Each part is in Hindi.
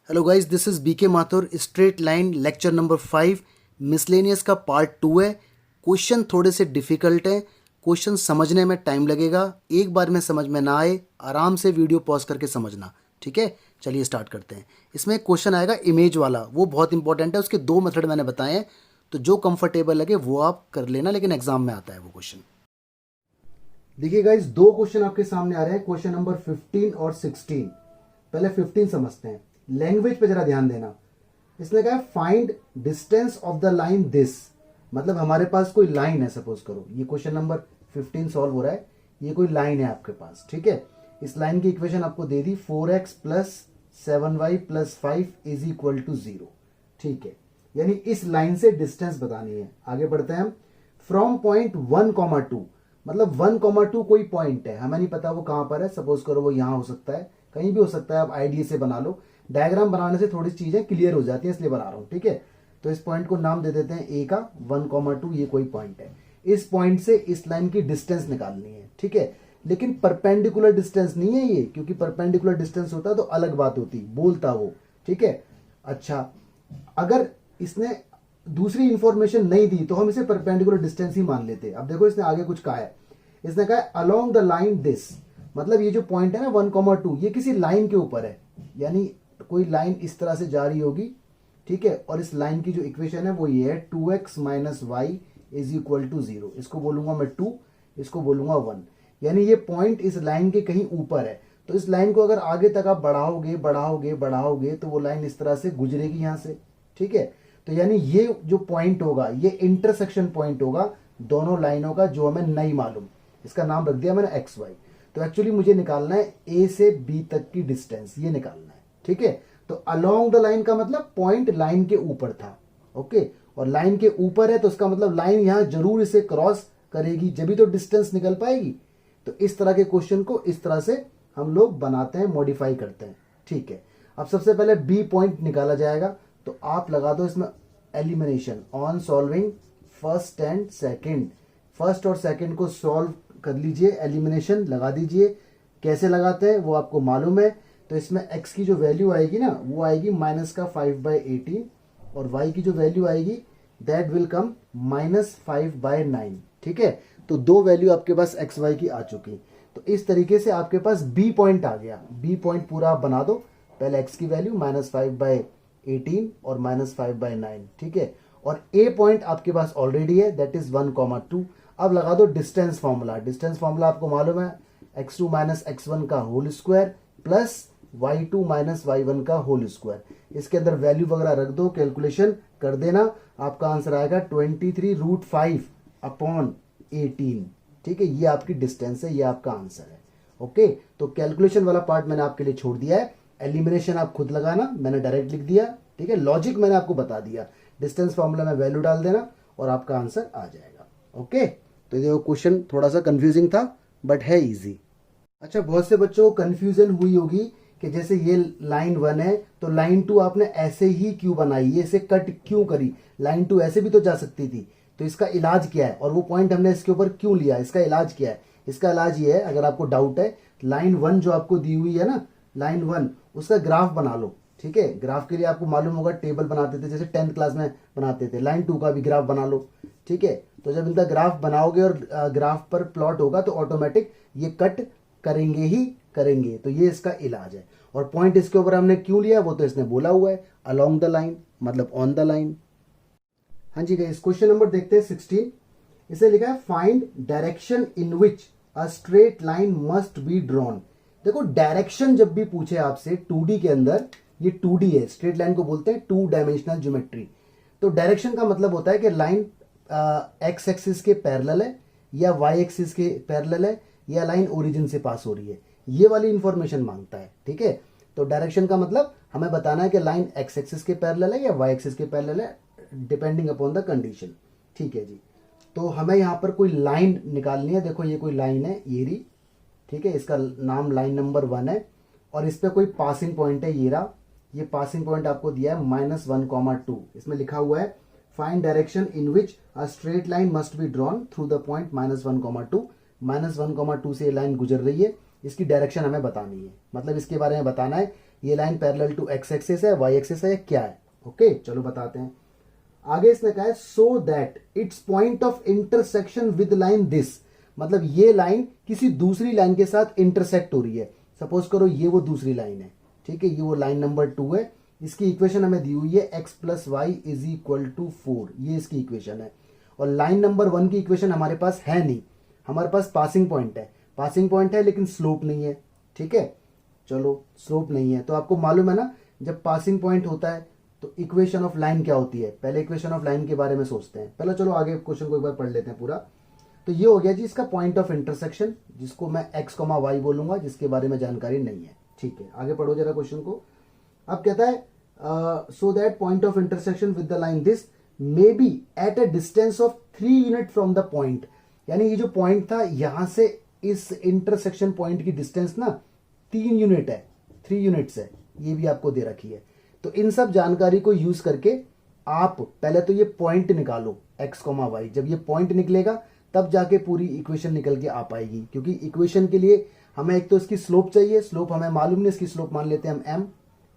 Hello guys, this is B K Mathur. Straight line lecture number 5 miscellaneous का पार्ट 2 है। क्वेश्चन थोड़े से डिफ़िकल्ट हैं, क्वेश्चन समझने में टाइम लगेगा। एक बार में समझ में ना आए, आराम से वीडियो पॉज करके समझना, ठीक है। चलिए स्टार्ट करते हैं। इसमें एक क्वेश्चन आएगा इमेज वाला, वो बहुत इंपॉर्टेंट है। उसके दो मेथड मैंने बताए हैं, तो जो कंफर्टेबल लगे वो आप कर लेना, लेकिन एग्जाम में आता है वो क्वेश्चन। देखिए गाइस, दो क्वेश्चन आपके सामने आ रहे हैं, क्वेश्चन नंबर 15 और 16। पहले 15 समझते हैं। लैंग्वेज पे जरा ध्यान देना। इसने कहा find distance of the line this, मतलब हमारे पास कोई लाइन है, सपोज करो ये क्वेश्चन नंबर 15 सॉल्व हो रहा है। ये कोई लाइन है आपके पास, ठीक है। इस लाइन की इक्वेशन आपको दे दी 4x plus 7y plus 5 is equal to 0, ठीक है। यानी इस लाइन से डिस्टेंस बतानी है। आगे बढ़ते हैं हम। फ्रॉम पॉइंट 1,2, मतलब 1,2 कोई पॉइंट है, हमें नहीं पता वो कहां पर है। सपोज करो वो यहां हो सकता है, कहीं भी हो सकता है। आप आईडिया से बना लो, डायग्राम बनाने से थोड़ी चीजें क्लियर हो जाती हैं, इसलिए बना रहा हूं, ठीक है। तो इस पॉइंट को नाम दे देते हैं ए का। 1,2 ये कोई पॉइंट है। इस पॉइंट से इस लाइन की डिस्टेंस निकालनी है, ठीक है। लेकिन परपेंडिकुलर डिस्टेंस नहीं है ये, क्योंकि परपेंडिकुलर डिस्टेंस होता तो अलग बात होती, बोलता वो, ठीक है। अच्छा, अगर इसने दूसरी इंफॉर्मेशन नहीं दी तो हम इसे परपेंडिकुलर डिस्टेंस ही मान लेते। अब देखो इसने आगे कुछ कहा है। इसने कहा अलोंग द लाइन दिस, मतलब ये जो पॉइंट है ना 1,2, ये किसी लाइन के ऊपर है। यानी कोई लाइन इस तरह से जा रही होगी, ठीक है। और इस लाइन की जो इक्वेशन है वो ये है 2x minus y is equal to 0। इसको बोलूंगा मैं 2, इसको बोलूंगा 1। यानी ये पॉइंट इस लाइन के कहीं ऊपर है। तो इस लाइन को अगर आगे तक आप बढ़ाओगे बढ़ाओगे बढ़ाओगे तो वो लाइन इस तरह से गुजरेगी यहां से, ठीक है। तो यानी ये जो पॉइंट होगा ये इंटरसेक्शन पॉइंट होगा दोनों लाइनों का, जो हमें नहीं मालूम। इसका नाम रख दिया मैंने एक्स वाई। तो एक्चुअली मुझे निकालना है ए से बी तक की डिस्टेंस, ये निकालना है, ठीक है। तो अलोंग द लाइन का मतलब पॉइंट लाइन के ऊपर था, ओके। और लाइन के ऊपर है तो उसका मतलब लाइन यहां जरूर इसे क्रॉस करेगी, जब भी तो डिस्टेंस निकल पाएगी। तो इस तरह के क्वेश्चन को इस तरह से हम लोग बनाते हैं, मॉडिफाई करते हैं, ठीक है। अब सबसे पहले बी पॉइंट निकाला जाएगा, तो आप लगा दो इसमें elimination on solving first and second. First और सेकंड को सॉल्व कर लीजिए, एलिमिनेशन लगा दीजिए। कैसे लगाते हैं वो आपको मालूम है। तो इसमें x की जो वैल्यू आएगी ना, वो आएगी माइनस का 5/18, और y की जो वैल्यू आएगी दैट विल कम -5/9, ठीक है। तो दो वैल्यू आपके पास x y की आ चुकी। तो इस तरीके से आपके पास b पॉइंट आ गया। b पॉइंट पूरा आप बना दो। पहले x की वैल्यू -5/18 और -5/9, ठीक है। और a पॉइंट आपके पास ऑलरेडी है, दैट इज 1,2। अब लगा दो डिस्टेंस फॉर्मूला। डिस्टेंस फॉर्मूला आपको मालूम है, x2 माइनस x1 का whole square plus y2 minus y1 का होल स्क्वायर। इसके अंदर वैल्यू वगैरह रख दो, कैलकुलेशन कर देना। आपका आंसर आएगा 23√5/18, ठीक है। ये आपकी डिस्टेंस है, ये आपका आंसर है, ओके। तो कैलकुलेशन वाला पार्ट मैंने आपके लिए छोड़ दिया है। एलिमिनेशन आप खुद लगाना, मैंने डायरेक्ट लिख दिया, ठीक है। लॉजिक मैंने आपको बता दिया। डिस्टेंस फॉर्मूला में वैल्यू डाल देना और आपका आंसर आ जाएगा, ओके। तो ये क्वेश्चन थोड़ा सा कंफ्यूजिंग था, बट है इजी। अच्छा, बहुत से बच्चों को कंफ्यूजन हुई होगी कि जैसे ये लाइन 1 है तो लाइन 2 आपने ऐसे ही क्यों बनाई, ये इसे कट क्यों करी। लाइन 2 ऐसे भी तो जा सकती थी। तो इसका इलाज क्या है, और वो पॉइंट हमने इसके ऊपर क्यों लिया, इसका इलाज क्या है। इसका इलाज ये है, अगर आपको डाउट है, लाइन 1 जो आपको दी हुई है ना, लाइन 1, उसका ग्राफ बना लो, ठीक है। ग्राफ के लिए आपको मालूम होगा टेबल बनाते थे, जैसे 10th क्लास में बनाते थे। लाइन 2 का भी ग्राफ बना लो, ठीक है। तो जब इनका ग्राफ बनाओगे और ग्राफ पर प्लॉट होगा तो ऑटोमेटिक ये कट करेंगे ही करेंगे। तो ये इसका इलाज है। और पॉइंट इसके ऊपर हमने क्यों लिया वो तो इसने बोला हुआ है, अलोंग द लाइन मतलब ऑन द लाइन। हाँ जी गाइस, क्वेश्चन नंबर देखते हैं 16। इसे लिखा है find direction in which a straight line must be drawn. देखो, डायरेक्शन जब भी पूछे आपसे 2D के अंदर, ये 2D है, स्ट्रेट लाइन को बोलते हैं 2 डायमेंशनल ज्योमेट्री। तो डायरेक्शन का मतलब होता है कि लाइन एक्स एक्सिस के पैरेलल है या वाई एक्सिस के पैरेलल है या लाइन ओरिजिन से पास हो रही है, ये वाली इंफॉर्मेशन मांगता है, ठीक है। तो डायरेक्शन का मतलब हमें बताना है कि लाइन एक्स एक्सिस के पैरेलल है या वाई एक्सिस के पैरेलल है, डिपेंडिंग अपॉन द कंडीशन, ठीक है जी। तो हमें यहां पर कोई लाइन निकालनी है। देखो ये कोई लाइन है, ये रही, ठीक है। इसका नाम लाइन नंबर 1 है और इस पर कोई पासिंग पॉइंट है, ये रहा। ये पासिंग पॉइंट आपको दिया है -1,2। इसमें लिखा हुआ है find direction in which a straight line must be drawn through the point -1,2। -1,2 से ये लाइन गुजर रही है, इसकी डायरेक्शन हमें बतानी है। मतलब इसके बारे में बताना है ये line parallel to x axis है, वाई एक्सिस है, क्या है? ओके, चलो बताते हैं। आगे इसने कहा है so that it's point of intersection with line this, मतलब ये लाइन किसी दूसरी लाइन के साथ इंटरसेक्ट हो रही है। सपोज करो ये वो दूसरी लाइन है, ठीक है, ये वो लाइन नंबर 2 है। इसकी इक्वेशन हमें दी हुई है x plus y is equal to 4, ये इसकी इक्वेशन है। और लाइन नंबर 1 की इक्वेशन हमारे पास है नहीं, हमारे पास पासिंग पॉइंट है, पासिंग पॉइंट है लेकिन स्लोप नहीं है, ठीक है। चलो स्लोप नहीं है तो आपको मालूम है ना, जब पासिंग पॉइंट होता है तो इक्वेशन ऑफ लाइन क्या होती है? पहले इक्वेशन ऑफ लाइन के बारे में सोचते हैं। पहले चलो आगे क्वेश्चन को एक बार पढ़ लेते हैं पूरा। तो ये हो गया जी इसका पॉइंट ऑफ इंटरसेक्शन, जिसको मैं x, y बोलूंगा, जिसके बारे में जानकारी नहीं है, ठीक है। आगे पढ़ो जरा क्वेश्चन को। अब कहता है so that point of intersection with the line this may be at a distance of 3 unit from the point, यानी ये जो पॉइंट था यहां से इस इंटरसेक्शन पॉइंट की डिस्टेंस ना 3 यूनिट है, 3 यूनिट्स है, ये भी आपको दे रखी है। तो इन सब जानकारी को यूज करके आप पहले तो ये पॉइंट निकालो x, y। जब ये पॉइंट निकलेगा तब जाके पूरी इक्वेशन निकल के आ पाएगी, क्योंकि इक्वेशन के लिए हमें एक तो इसकी स्लोप चाहिए, स्लोप हमें मालूम नहीं, इसकी स्लोप मान लेते हैं हम m,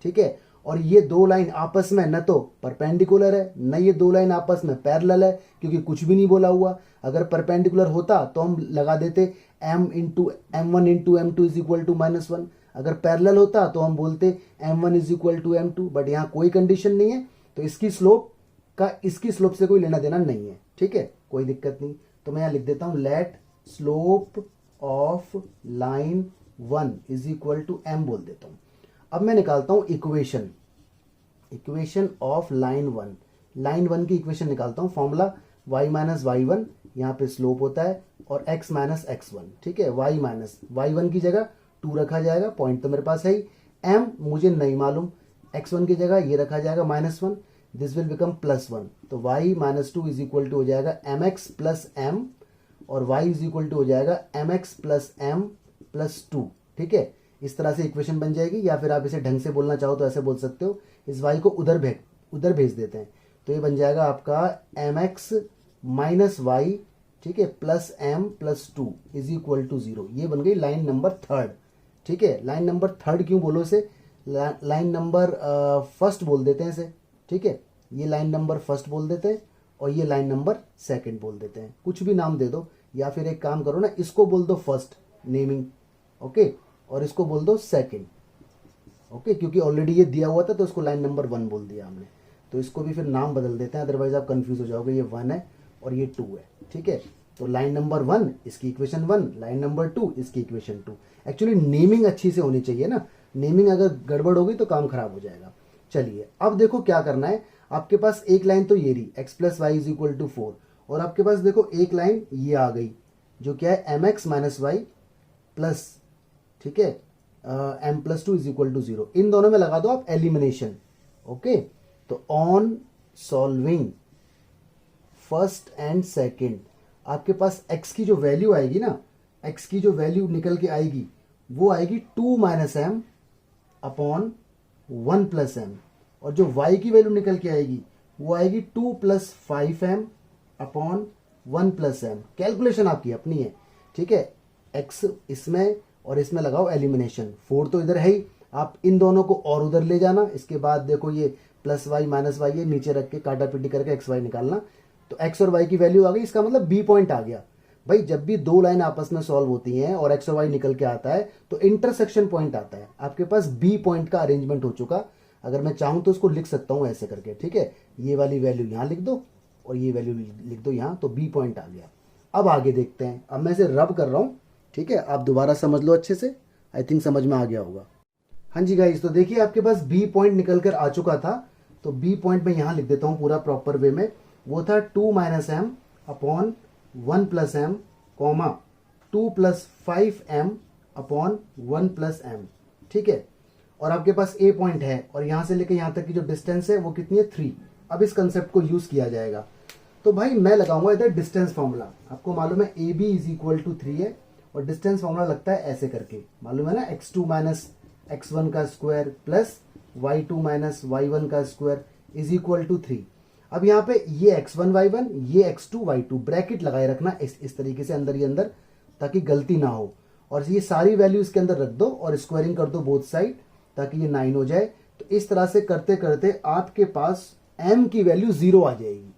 ठीक है। और ये दो लाइन आपस में न तो परपेंडिकुलर है न ये दो लाइन आपस में पैरेलल है, क्योंकि कुछ भी नहीं बोला हुआ। अगर परपेंडिकुलर होता तो हम लगा देते m into m1 into m2 is equal to -1। अगर पैरेलल होता तो हम बोलते m1 is equal to m2, but यहाँ कोई कंडीशन नहीं है, तो इसकी स्लोप का इसकी स्लोप से कोई लेना देना नहीं है, ठीक है, कोई दिक्कत नहीं। तो मैं यहाँ लिख देता हूँ let slope of line 1 is equal to m बोल देता हूँ। अब मैं निकालता हूँ इक्वेशन ऑफ लाइन 1, लाइन 1 की इक्वेशन निकालता हूँ। फॉर्मूला y माइनस y1, यहाँ पे स्लोप होता है, और x माइनस x1, ठीक है। y माइनस y1 की जगह 2 रखा जाएगा, पॉइंट तो मेरे पास है ही, m मुझे नहीं मालूम, x1 की जगह ये रखा जाएगा -1, दिस विल बिकम +1। तो y minus 2 is equal to हो जाएगा mx प्लस m, और y इज इक्वल टू हो जाएगा mx प्लस m प्लस 2, ठीक है। इस तरह से इक्वेशन बन जाएगी, या फिर आप इसे ढंग से बोलना चाहो तो ऐसे बोल सकते हो, इस y को उधर भेज देते हैं, तो ये बन जाएगा आपका mx माइनस वाई, ठीक है, plus m plus 2 is equal to 0। ये बन गई लाइन नंबर 3, ठीक है। लाइन नंबर 3 क्यों बोलो इसे? लाइन नंबर फर्स्ट बोल देते हैं इसे, ठीक है। ये लाइन नंबर फर्स्ट बोल देते हैं और ये लाइन नंबर सेकंड बोल देते हैं, कुछ भी नाम दे दो, या फिर एक काम करो ना, इसको बोल दो फर्स्ट नेमिंग, ओके, और इसको बोल दो सेकंड, ओके, क्योंकि ऑलरेडी ये दिया हुआ था तो इसको लाइन नंबर 1 बोल दिया हमने। तो इसको भी फिर नाम बदल देते हैं, अदरवाइज आप कंफ्यूज हो जाओगे, ये 1 है और ये 2 है, ठीक है। तो लाइन नंबर 1 इसकी इक्वेशन 1, लाइन नंबर 2 इसकी इक्वेशन 2। एक्चुअली नेमिंग अच्छी से होनी चाहिए ना, नेमिंग अगर गड़बड़ होगी तो काम खराब हो जाएगा। चलिए अब देखो क्या करना है, आपके पास एक लाइन तो ये रही x plus y is equal to 4, और आपके पास देखो एक लाइन ये आ गई जो क्या है mx माइनस वाई प्लस, ठीक है, m plus 2 is equal to 0। इन दोनों में लगा दो आप एलिमिनेशन, ओके। तो on solving first and second, आपके पास x की जो वैल्यू आएगी ना, x की जो वैल्यू निकल के आएगी वो आएगी 2 minus m upon 1 plus m, और जो y की वैल्यू निकल के आएगी वो आएगी 2 plus 5m upon 1 plus m. Calculation आपकी अपनी है, ठीक है। x इसमें और इसमें लगाओ एलिमिनेशन, 4 तो इधर है ही, आप इन दोनों को और उधर ले जाना। इसके बाद देखो ये प्लस वाई माइनस वाई है, नीचे रख के काटा पीटी करके एक्स वाई निकालना, तो x और y की वैल्यू आ गई, इसका मतलब b पॉइंट आ गया। भाई जब भी दो लाइन आपस में सॉल्व होती हैं और x और y निकल के आता है तो इंटरसेक्शन पॉइंट आता है, आपके पास b पॉइंट का अरेंजमेंट हो चुका। अगर मैं चाहूं तो उसको लिख सकता हूं ऐसे करके, ठीक है, ये वाली वैल्यू यहां लिख दो और ये वैल्यू लिख दो यहां, तो b पॉइंट आ गया। अब आगे देखते हैं, अब मैं इसे रब कर रहा हूं, ठीक है, आप दोबारा समझ लो अच्छे से, आई थिंक समझ में आ गया होगा। हाँ जी गाइस, तो देखिए आपके पास b पॉइंट निकल कर आ चुका था, तो b पॉइंट में यहां लिख देता हूं पूरा प्रॉपर वे में। वो था 2 minus m upon 1 plus m comma 2 plus 5m upon 1 plus m, ठीक है। और आपके पास a पॉइंट है और यहां से लेकर यहां तक की जो डिस्टेंस है वो कितनी है 3। अब इस कंसेप्ट को यूज किया जाएगा, तो भाई मैं लगाऊंगा इधर डिस्टेंस फॉर्मूला। आपको मालूम है ab इज इक्वल टू 3 है, और डिस्टेंस फॉर्मूला लगता है ऐसे करके, मालूम है ना, x2 माइनस x1 का square plus y2 minus y1 का स्क्वायर इज इक्वल टू 3। अब यहाँ पे ये x1 y1 ये x2 y2 ब्रैकेट लगाए रखना इस तरीके से अंदर ही अंदर, ताकि गलती ना हो, और ये सारी वैल्यू इसके अंदर रख दो और स्क्वायरिंग कर दो बोथ साइड, ताकि ये 9 हो जाए। तो इस तरह से करते करते आपके पास m की वैल्यू 0 आ जाएगी।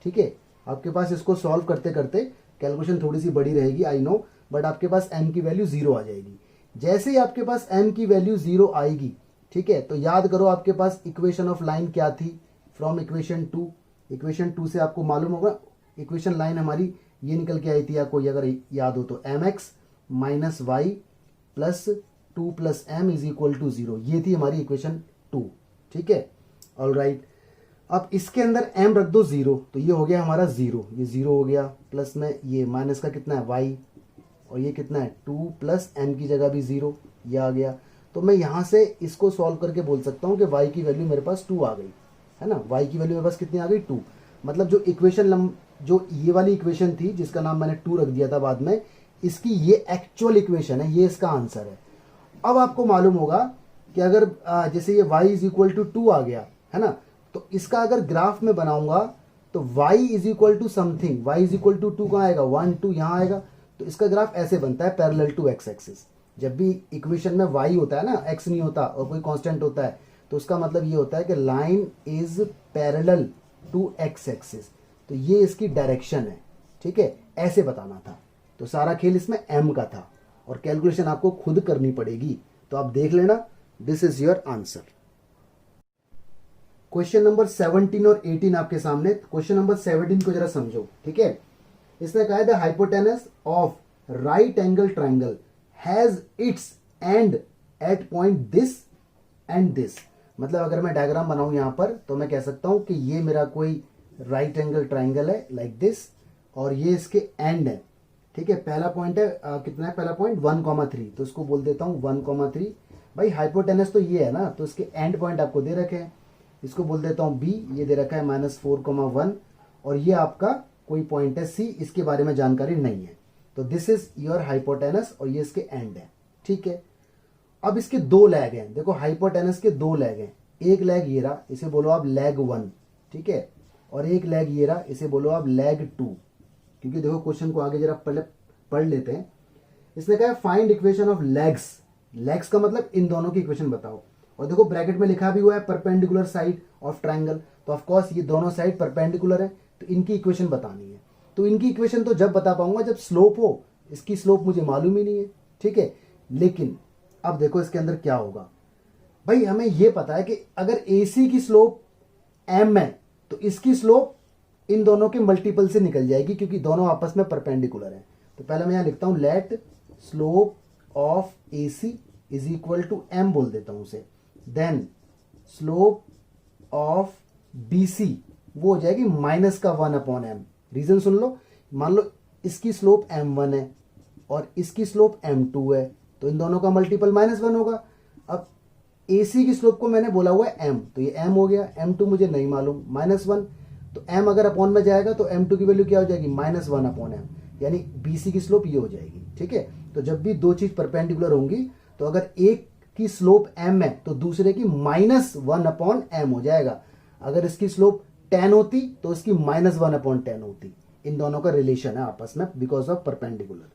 ठीक है, आपके पास इसको सॉल्व करते करते कैलकुलेशन थोड़ी सी बड़ी रहेगी, आई नो, बट आपके पास m की वैल्यू 0 आ जाएगी। जैसे ही आपके पास m की वैल्यू 0 आएगी, ठीक है, तो याद करो आपके पास इक्वेशन ऑफ लाइन क्या थी, फ्रॉम इक्वेशन 2। इक्वेशन 2 से आपको मालूम होगा इक्वेशन लाइन हमारी ये निकल के आई थी, या कोई अगर याद हो तो mx minus y plus 2 plus m is equal to 0, ये थी हमारी इक्वेशन 2। ठीक है, ऑल राइट। अब इसके अंदर m रख दो 0, तो ये हो गया हमारा 0, ये 0 हो गया, प्लस में ये माइनस का कितना है y, और ये कितना है 2 प्लस m की जगह भी 0, ये आ गया। तो मैं यहाँ से इसको सॉल्व करके बोल सकता हूँ कि y की वैल्यू मेरे पास 2 आ गई, है ना। y की वैल्यू मेरे पास कितनी आ गई, 2। मतलब जो इक्वेशन जो ये वाली इक्वेशन थी जिसका नाम मैंने 2 रख दिया था बाद में, इसकी ये एक्चुअल इक्वेशन है, ये इसका आंसर है। अब आपको मालूम होगा कि अगर जैसे ये y इज इक्वल टू 2 आ गया, है ना, तो इसका अगर ग्राफ में बनाऊंगा तो y is equal to something, y is equal to 2 कहाँ आएगा, 1 2 यहाँ आएगा। तो इसका ग्राफ ऐसे बनता है, पैरेलल टू x एक्सिस। जब भी इक्वेशन में y होता है ना, x नहीं होता और कोई कांस्टेंट होता है, तो उसका मतलब ये होता है कि line is parallel to x axis. तो ये इसकी डायरेक्शन है। ठीक है, ऐसे बताना था। तो सारा खेल इसमें m का था और कैलकुलेशन आपको खुद करनी पड़ेगी। तो आप देख लेना, this is your answer. Question number 17 और 18 आपके सामने। क्वेश्चन नंबर 17 को जरा समझो। ठीक है, इसने कहा है the hypotenuse of right angle triangle has its end at point this and this. मतलब अगर मैं डायग्राम बनाऊं यहां पर, तो मैं कह सकता हूं कि ये मेरा कोई राइट एंगल ट्राइंगल है लाइक दिस, और ये इसके एंड है। ठीक है, पहला पॉइंट है कितना है, पहला पॉइंट 1,3, तो इसको बोल देता हूं 1,3। भाई हाइपोटेनस तो ये है ना, तो इसके एंड पॉइंट आपको दे रखे हैं, इसको बोल देता हूं b, ये दे रखा है -4,1, और ये आपका कोई पॉइंट है c, इसके बारे में जानकारी नहीं है। तो दिस इज योर हाइपोटेनस और ये इसके एंड है। ठीक है, अब इसके 2 लेग हैं। देखो हाइपोटेनस के 2 लेग हैं, एक लेग ये रहा, इसे बोलो आप लेग 1, ठीक है, और एक लेग ये रहा, इसे बोलो आप लेग 2। क्योंकि देखो क्वेश्चन को आगे जरा पहले पढ़ लेते हैं। इसने कहा find equation of legs. Legs का मतलब इन दोनों की इक्वेशन बताओ, और देखो ब्रैकेट में लिखा भी हुआ है परपेंडिकुलर साइड ऑफ ट्राइंगल। तो ऑफ कोर्स ये दोनों साइड परपेंडिकुलर है, तो इनकी इक्वेशन बतानी है। तो इनकी इक्वेशन तो जब बता पाऊंगा जब स्लोप हो, इसकी स्लोप मुझे मालूम ही नहीं है। ठीक है, लेकिन अब देखो इसके अंदर क्या होगा। भाई हमें यह पता है कि अगर AC की स्लोप m है, तो इसकी स्लोप इन दोनों के मल्टीपल से निकल जाएगी, क्योंकि दोनों आपस में परपेंडिकुलर है। तो पहले मैं यहां लिखता हूं let slope of AC is equal to m, बोल देता हूं उसे। देन स्लोप ऑफ BC वो हो जाएगी -1/m। रीजन सुन लो, मान लो इसकी स्लोप m1 है और इसकी स्लोप m2 है, तो इन दोनों का मल्टीपल -1 होगा। अब AC की स्लोप को मैंने बोला हुआ है m, तो ये m हो गया, m2 मुझे नहीं मालूम, -1, तो m अगर अपॉन में जाएगा तो m2 की वैल्यू क्या हो जाएगी, -1/m, यानी BC की स्लोप ये हो जाएगी। ठीक है, तो जब भी दो चीज परपेंडिकुलर होंगी, तो अगर एक की स्लोप m है तो दूसरे की -1/m हो जाएगा। अगर इसकी स्लोप 10 होती तो इसकी -1/10 होती। इन दोनों का रिलेशन है आपस में बिकॉज ऑफ परपेंडिकुलर।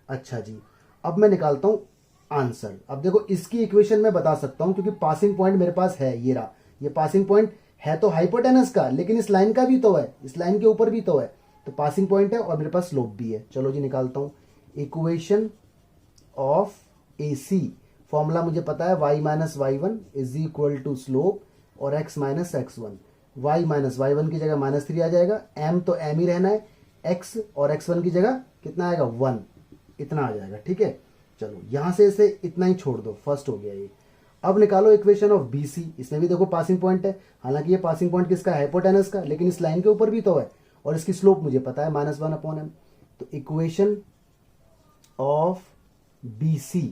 अच्छा जी, अब मैं निकालता हूं आंसर। अब देखो इसकी इक्वेशन मैं बता सकता हूं, क्योंकि पासिंग पॉइंट मेरे पास है, ये रहा। ये पासिंग पॉइंट है तो हाइपोटेनस का, लेकिन इस लाइन का भी तो है, इस लाइन के ऊपर भी तो है, तो पासिंग पॉइंट है और मेरे पास स्लोप भी है। चलो जी निकालता हूं इक्वेशन ऑफ AC। फॉर्मूला मुझे पता है y - y1 is equal to slope और x - x1। y - y1 की जगह -3 आ जाएगा, m तो m ही रहना है, x और x1 की जगह कितना आएगा 1, इतना आ जाएगा। ठीक है, चलो यहां से इसे इतना ही छोड़ दो, फर्स्ट हो गया ये। अब निकालो इक्वेशन ऑफ BC। इसमें भी देखो पासिंग पॉइंट है, हालांकि ये पासिंग पॉइंट किसका है, हाइपोटेनस का, लेकिन इस लाइन के ऊपर भी तो है और इसकी स्लोप मुझे पता है -1/m। तो इक्वेशन ऑफ BC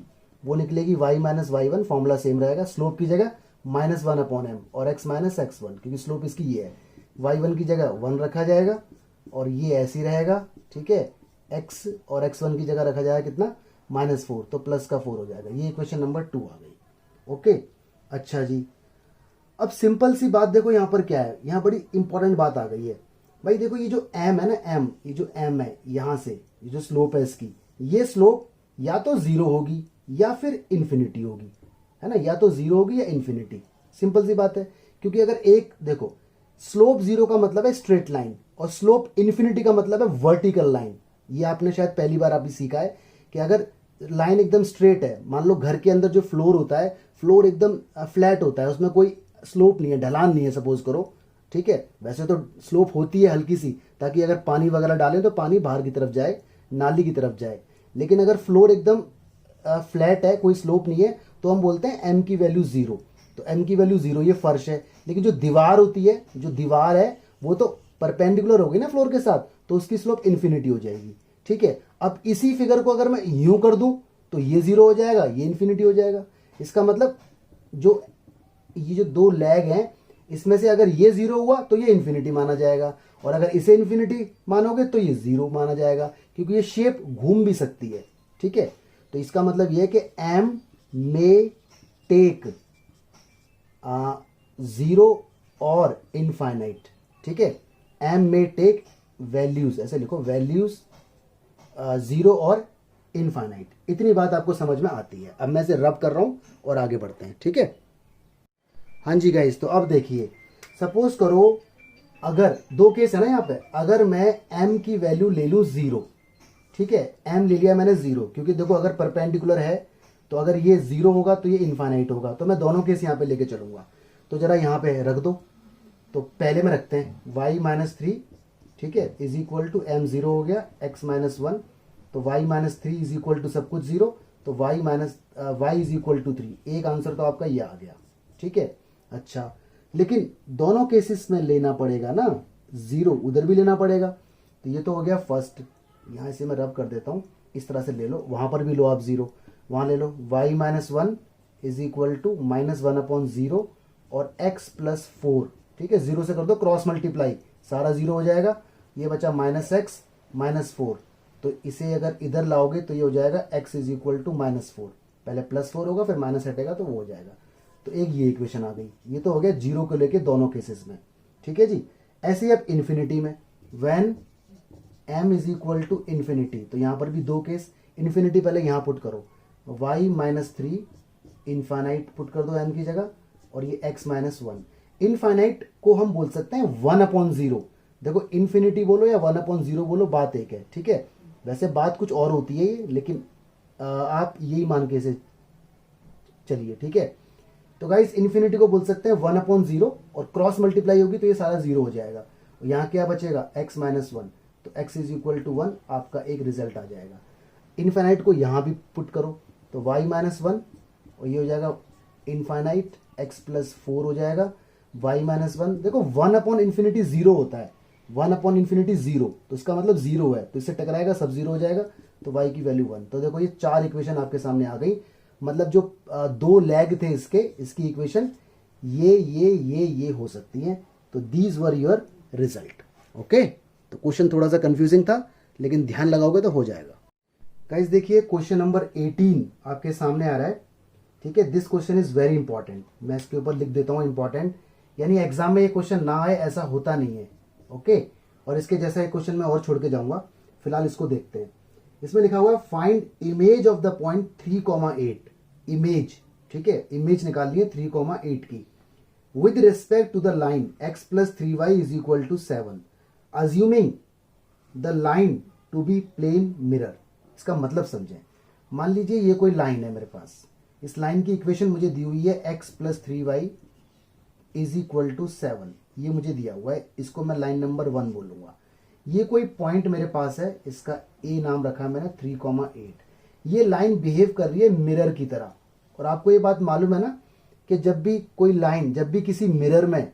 वो निकलेगी y - y1, फॉर्मूला सेम रहेगा, स्लोप की जगह -1/m और x - x1, क्योंकि स्लोप इसकी ये है। y1 की जगह 1 रखा जाएगा और ये ऐसे ही रहेगा। ठीक है, x और x1 की जगह रखा जाएगा कितना, -4, तो प्लस का 4 हो जाएगा। ये इक्वेशन नंबर 2 आ गई। ओके, अच्छा जी, अब सिंपल सी बात देखो यहां पर क्या है, यहां बड़ी इंपॉर्टेंट बात आ गई है। भाई देखो ये जो m है ना, m, ये जो m है, यहां से ये जो स्लोप है इसकी, ये स्लोप या तो 0 होगी या फिर इन्फिनिटी होगी, है ना, या तो जीरो होगी या इन्फिनिटी, सिंपल सी बात है। क्योंकि अगर एक देखो, स्लोप जीरो का मतलब है स्ट्रेट लाइन और स्लोप इन्फिनिटी का मतलब है वर्टिकल लाइन। ये आपने शायद पहली बार आपने सीखा है कि अगर लाइन एकदम स्ट्रेट है, मान लो घर के अंदर जो फ्लोर होता है, फ्लोर एकदम फ्लैट होता है, उसमें कोई स्लोप नहीं है, ढलान नहीं है सपोज करो, ठीक है। वैसे तो स्लोप होती है हल्की सी, ताकि अगर पानी वगैरह डालें तो पानी बाहर की तरफ जाए, नाली की तरफ जाए। लेकिन अगर फ्लोर एकदम फ्लैट है, कोई स्लोप नहीं है, तो हम बोलते हैं एम की वैल्यू जीरो। तो एम की वैल्यू जीरो, ये फर्श है। लेकिन जो दीवार होती है, जो दीवार है वो तो परपेंडिकुलर होगी ना फ्लोर के साथ, तो उसकी स्लोप इन्फिनिटी हो जाएगी, ठीक है। अब इसी फिगर को अगर मैं यूं कर दूं तो ये जीरो हो जाएगा, ये इन्फिनिटी हो जाएगा। इसका मतलब जो ये जो दो लेग हैं, इसमें से अगर ये जीरो हुआ तो ये इन्फिनिटी माना जाएगा, और अगर इसे इन्फिनिटी मानोगे तो ये जीरो माना जाएगा, क्योंकि ये शेप घूम भी सकती है, ठीक है। तो इसका मतलब ये है कि एम मे टेक जीरो और इनफाइनाइट, ठीक है। एम मे टेक वैल्यूज, ऐसे लिखो, वैल्यूज जीरो और इनफाइनाइट। इतनी बात आपको समझ में आती है। अब मैं इसे रब कर रहा हूं और आगे बढ़ते हैं, ठीक है। हाँ जी गाइस, तो अब देखिए, सपोज करो अगर दो केस है ना यहाँ पे, अगर मैं m की वैल्यू ले लूँ जीरो, ठीक है, m ले लिया मैंने जीरो, क्योंकि देखो अगर परपेंडिकुलर है तो अगर ये जीरो होगा तो ये इनफाइनाइट होगा, तो मैं दोनों केस यहाँ पे लेके चलूंगा। तो जरा यहाँ पे रख दो, तो पहले में रखते हैं y माइनस थ्री, ठीक है, is equal to m zero हो गया, x माइनस वन, तो y minus three is equal to सब कुछ जीरो, तो y is equal to three. एक आंसर तो आपका ये आ गया, ठीक है। अच्छा, लेकिन दोनों केसेस में लेना पड़ेगा ना जीरो, उधर भी लेना पड़ेगा। तो ये तो हो गया फर्स्ट, यहाँ से मैं रब कर देता हूँ, इस तरह से ले लो, वहां पर भी लो आप जीरो, वहां ले लो y minus one is equal to minus one upon zero और x प्लस फोर, ठीक है। जीरो से कर दो क्रॉस मल्टीप्लाई, सारा जीरो हो जाएगा, ये बचा माइनस एक्स माइनस फोर। तो इसे अगर इधर लाओगे तो ये हो जाएगा x is equal to minus four, पहले प्लस फोर होगा फिर माइनस हटेगा तो वो हो जाएगा। तो एक ये इक्वेशन आ गई, ये तो हो गया जीरो को लेके दोनों केसेस में, ठीक है जी। ऐसे ही अब इन्फिनिटी में, when m is equal to infinity, तो यहां पर भी दो केस, इन्फिनिटी पहले यहां पुट करो, y minus three infinite put कर दो m की जगह, और ये x माइनस वन। इनफाइनाइट को हम बोल सकते हैं वन अपॉन जीरो। देखो इन्फिनिटी बोलो या वन अपॉन जीरो बोलो, बात एक है, ठीक है। वैसे बात कुछ और होती है ये, लेकिन आप यही मान के इसे चलिए, ठीक है। तो गाइस इन्फिनिटी को बोल सकते हैं वन अपॉन जीरो, और क्रॉस मल्टीप्लाई होगी तो ये सारा जीरो हो जाएगा। यहाँ क्या बचेगा, x माइनस वन, तो x is equal to one, आपका एक रिजल्ट आ जाएगा। इनफाइनाइट को यहाँ भी पुट करो, तो y माइनस वन, और ये हो जाएगा इनफाइनाइट x प्लस फोर हो जाएगा, y माइनस वन। देखो वन अपॉन इन्फिनिटी जीरो होता है, वन अपॉन इन्फिनिटी जीरो, तो इसका मतलब जीरो है, तो इससे टकराएगा सब जीरो हो जाएगा, तो y की वैल्यू वन। तो देखो ये चार इक्वेशन आपके सामने आ गई, मतलब जो दो लैग थे इसकी इक्वेशन ये हो सकती हैं। तो these were your result, okay. तो क्वेश्चन थोड़ा सा कंफ्यूजिंग था, लेकिन ध्यान लगाओगे तो हो जाएगा। गाइस देखिए क्वेश्चन नंबर 18 आपके सामने आ रहा है, ठीक है। This question is very important, मैं इसके ऊपर लिख देता हूं इंपॉर्टेंट, यानी एग्जाम में ये क्वेश्चन ना आए ऐसा होता नहीं है, ओके। और इसके जैसा एक क्वेश्चन मैं और छोड़ के जाऊंगा, फिलहाल इसको देखते हैं। इसमें लिखा हुआ है find image of the point 3,8, image, ठीक है, इमेज निकालनी है 3,8 की, with respect to the line x plus three y is equal to seven, assuming the line to be plane mirror. इसका मतलब समझें, मान लीजिए ये कोई लाइन है मेरे पास, इस लाइन की इक्वेशन मुझे दी हुई है x plus three y is equal to seven, ये मुझे दिया हुआ है, इसको मैं लाइन नंबर वन बोलूंगा। ये कोई पॉइंट मेरे पास है, इसका a नाम रखा मैंने 3,8। ये लाइन बिहेव कर रही है मिरर की तरह, और आपको ये बात मालूम है ना कि जब भी कोई लाइन, जब भी किसी मिरर में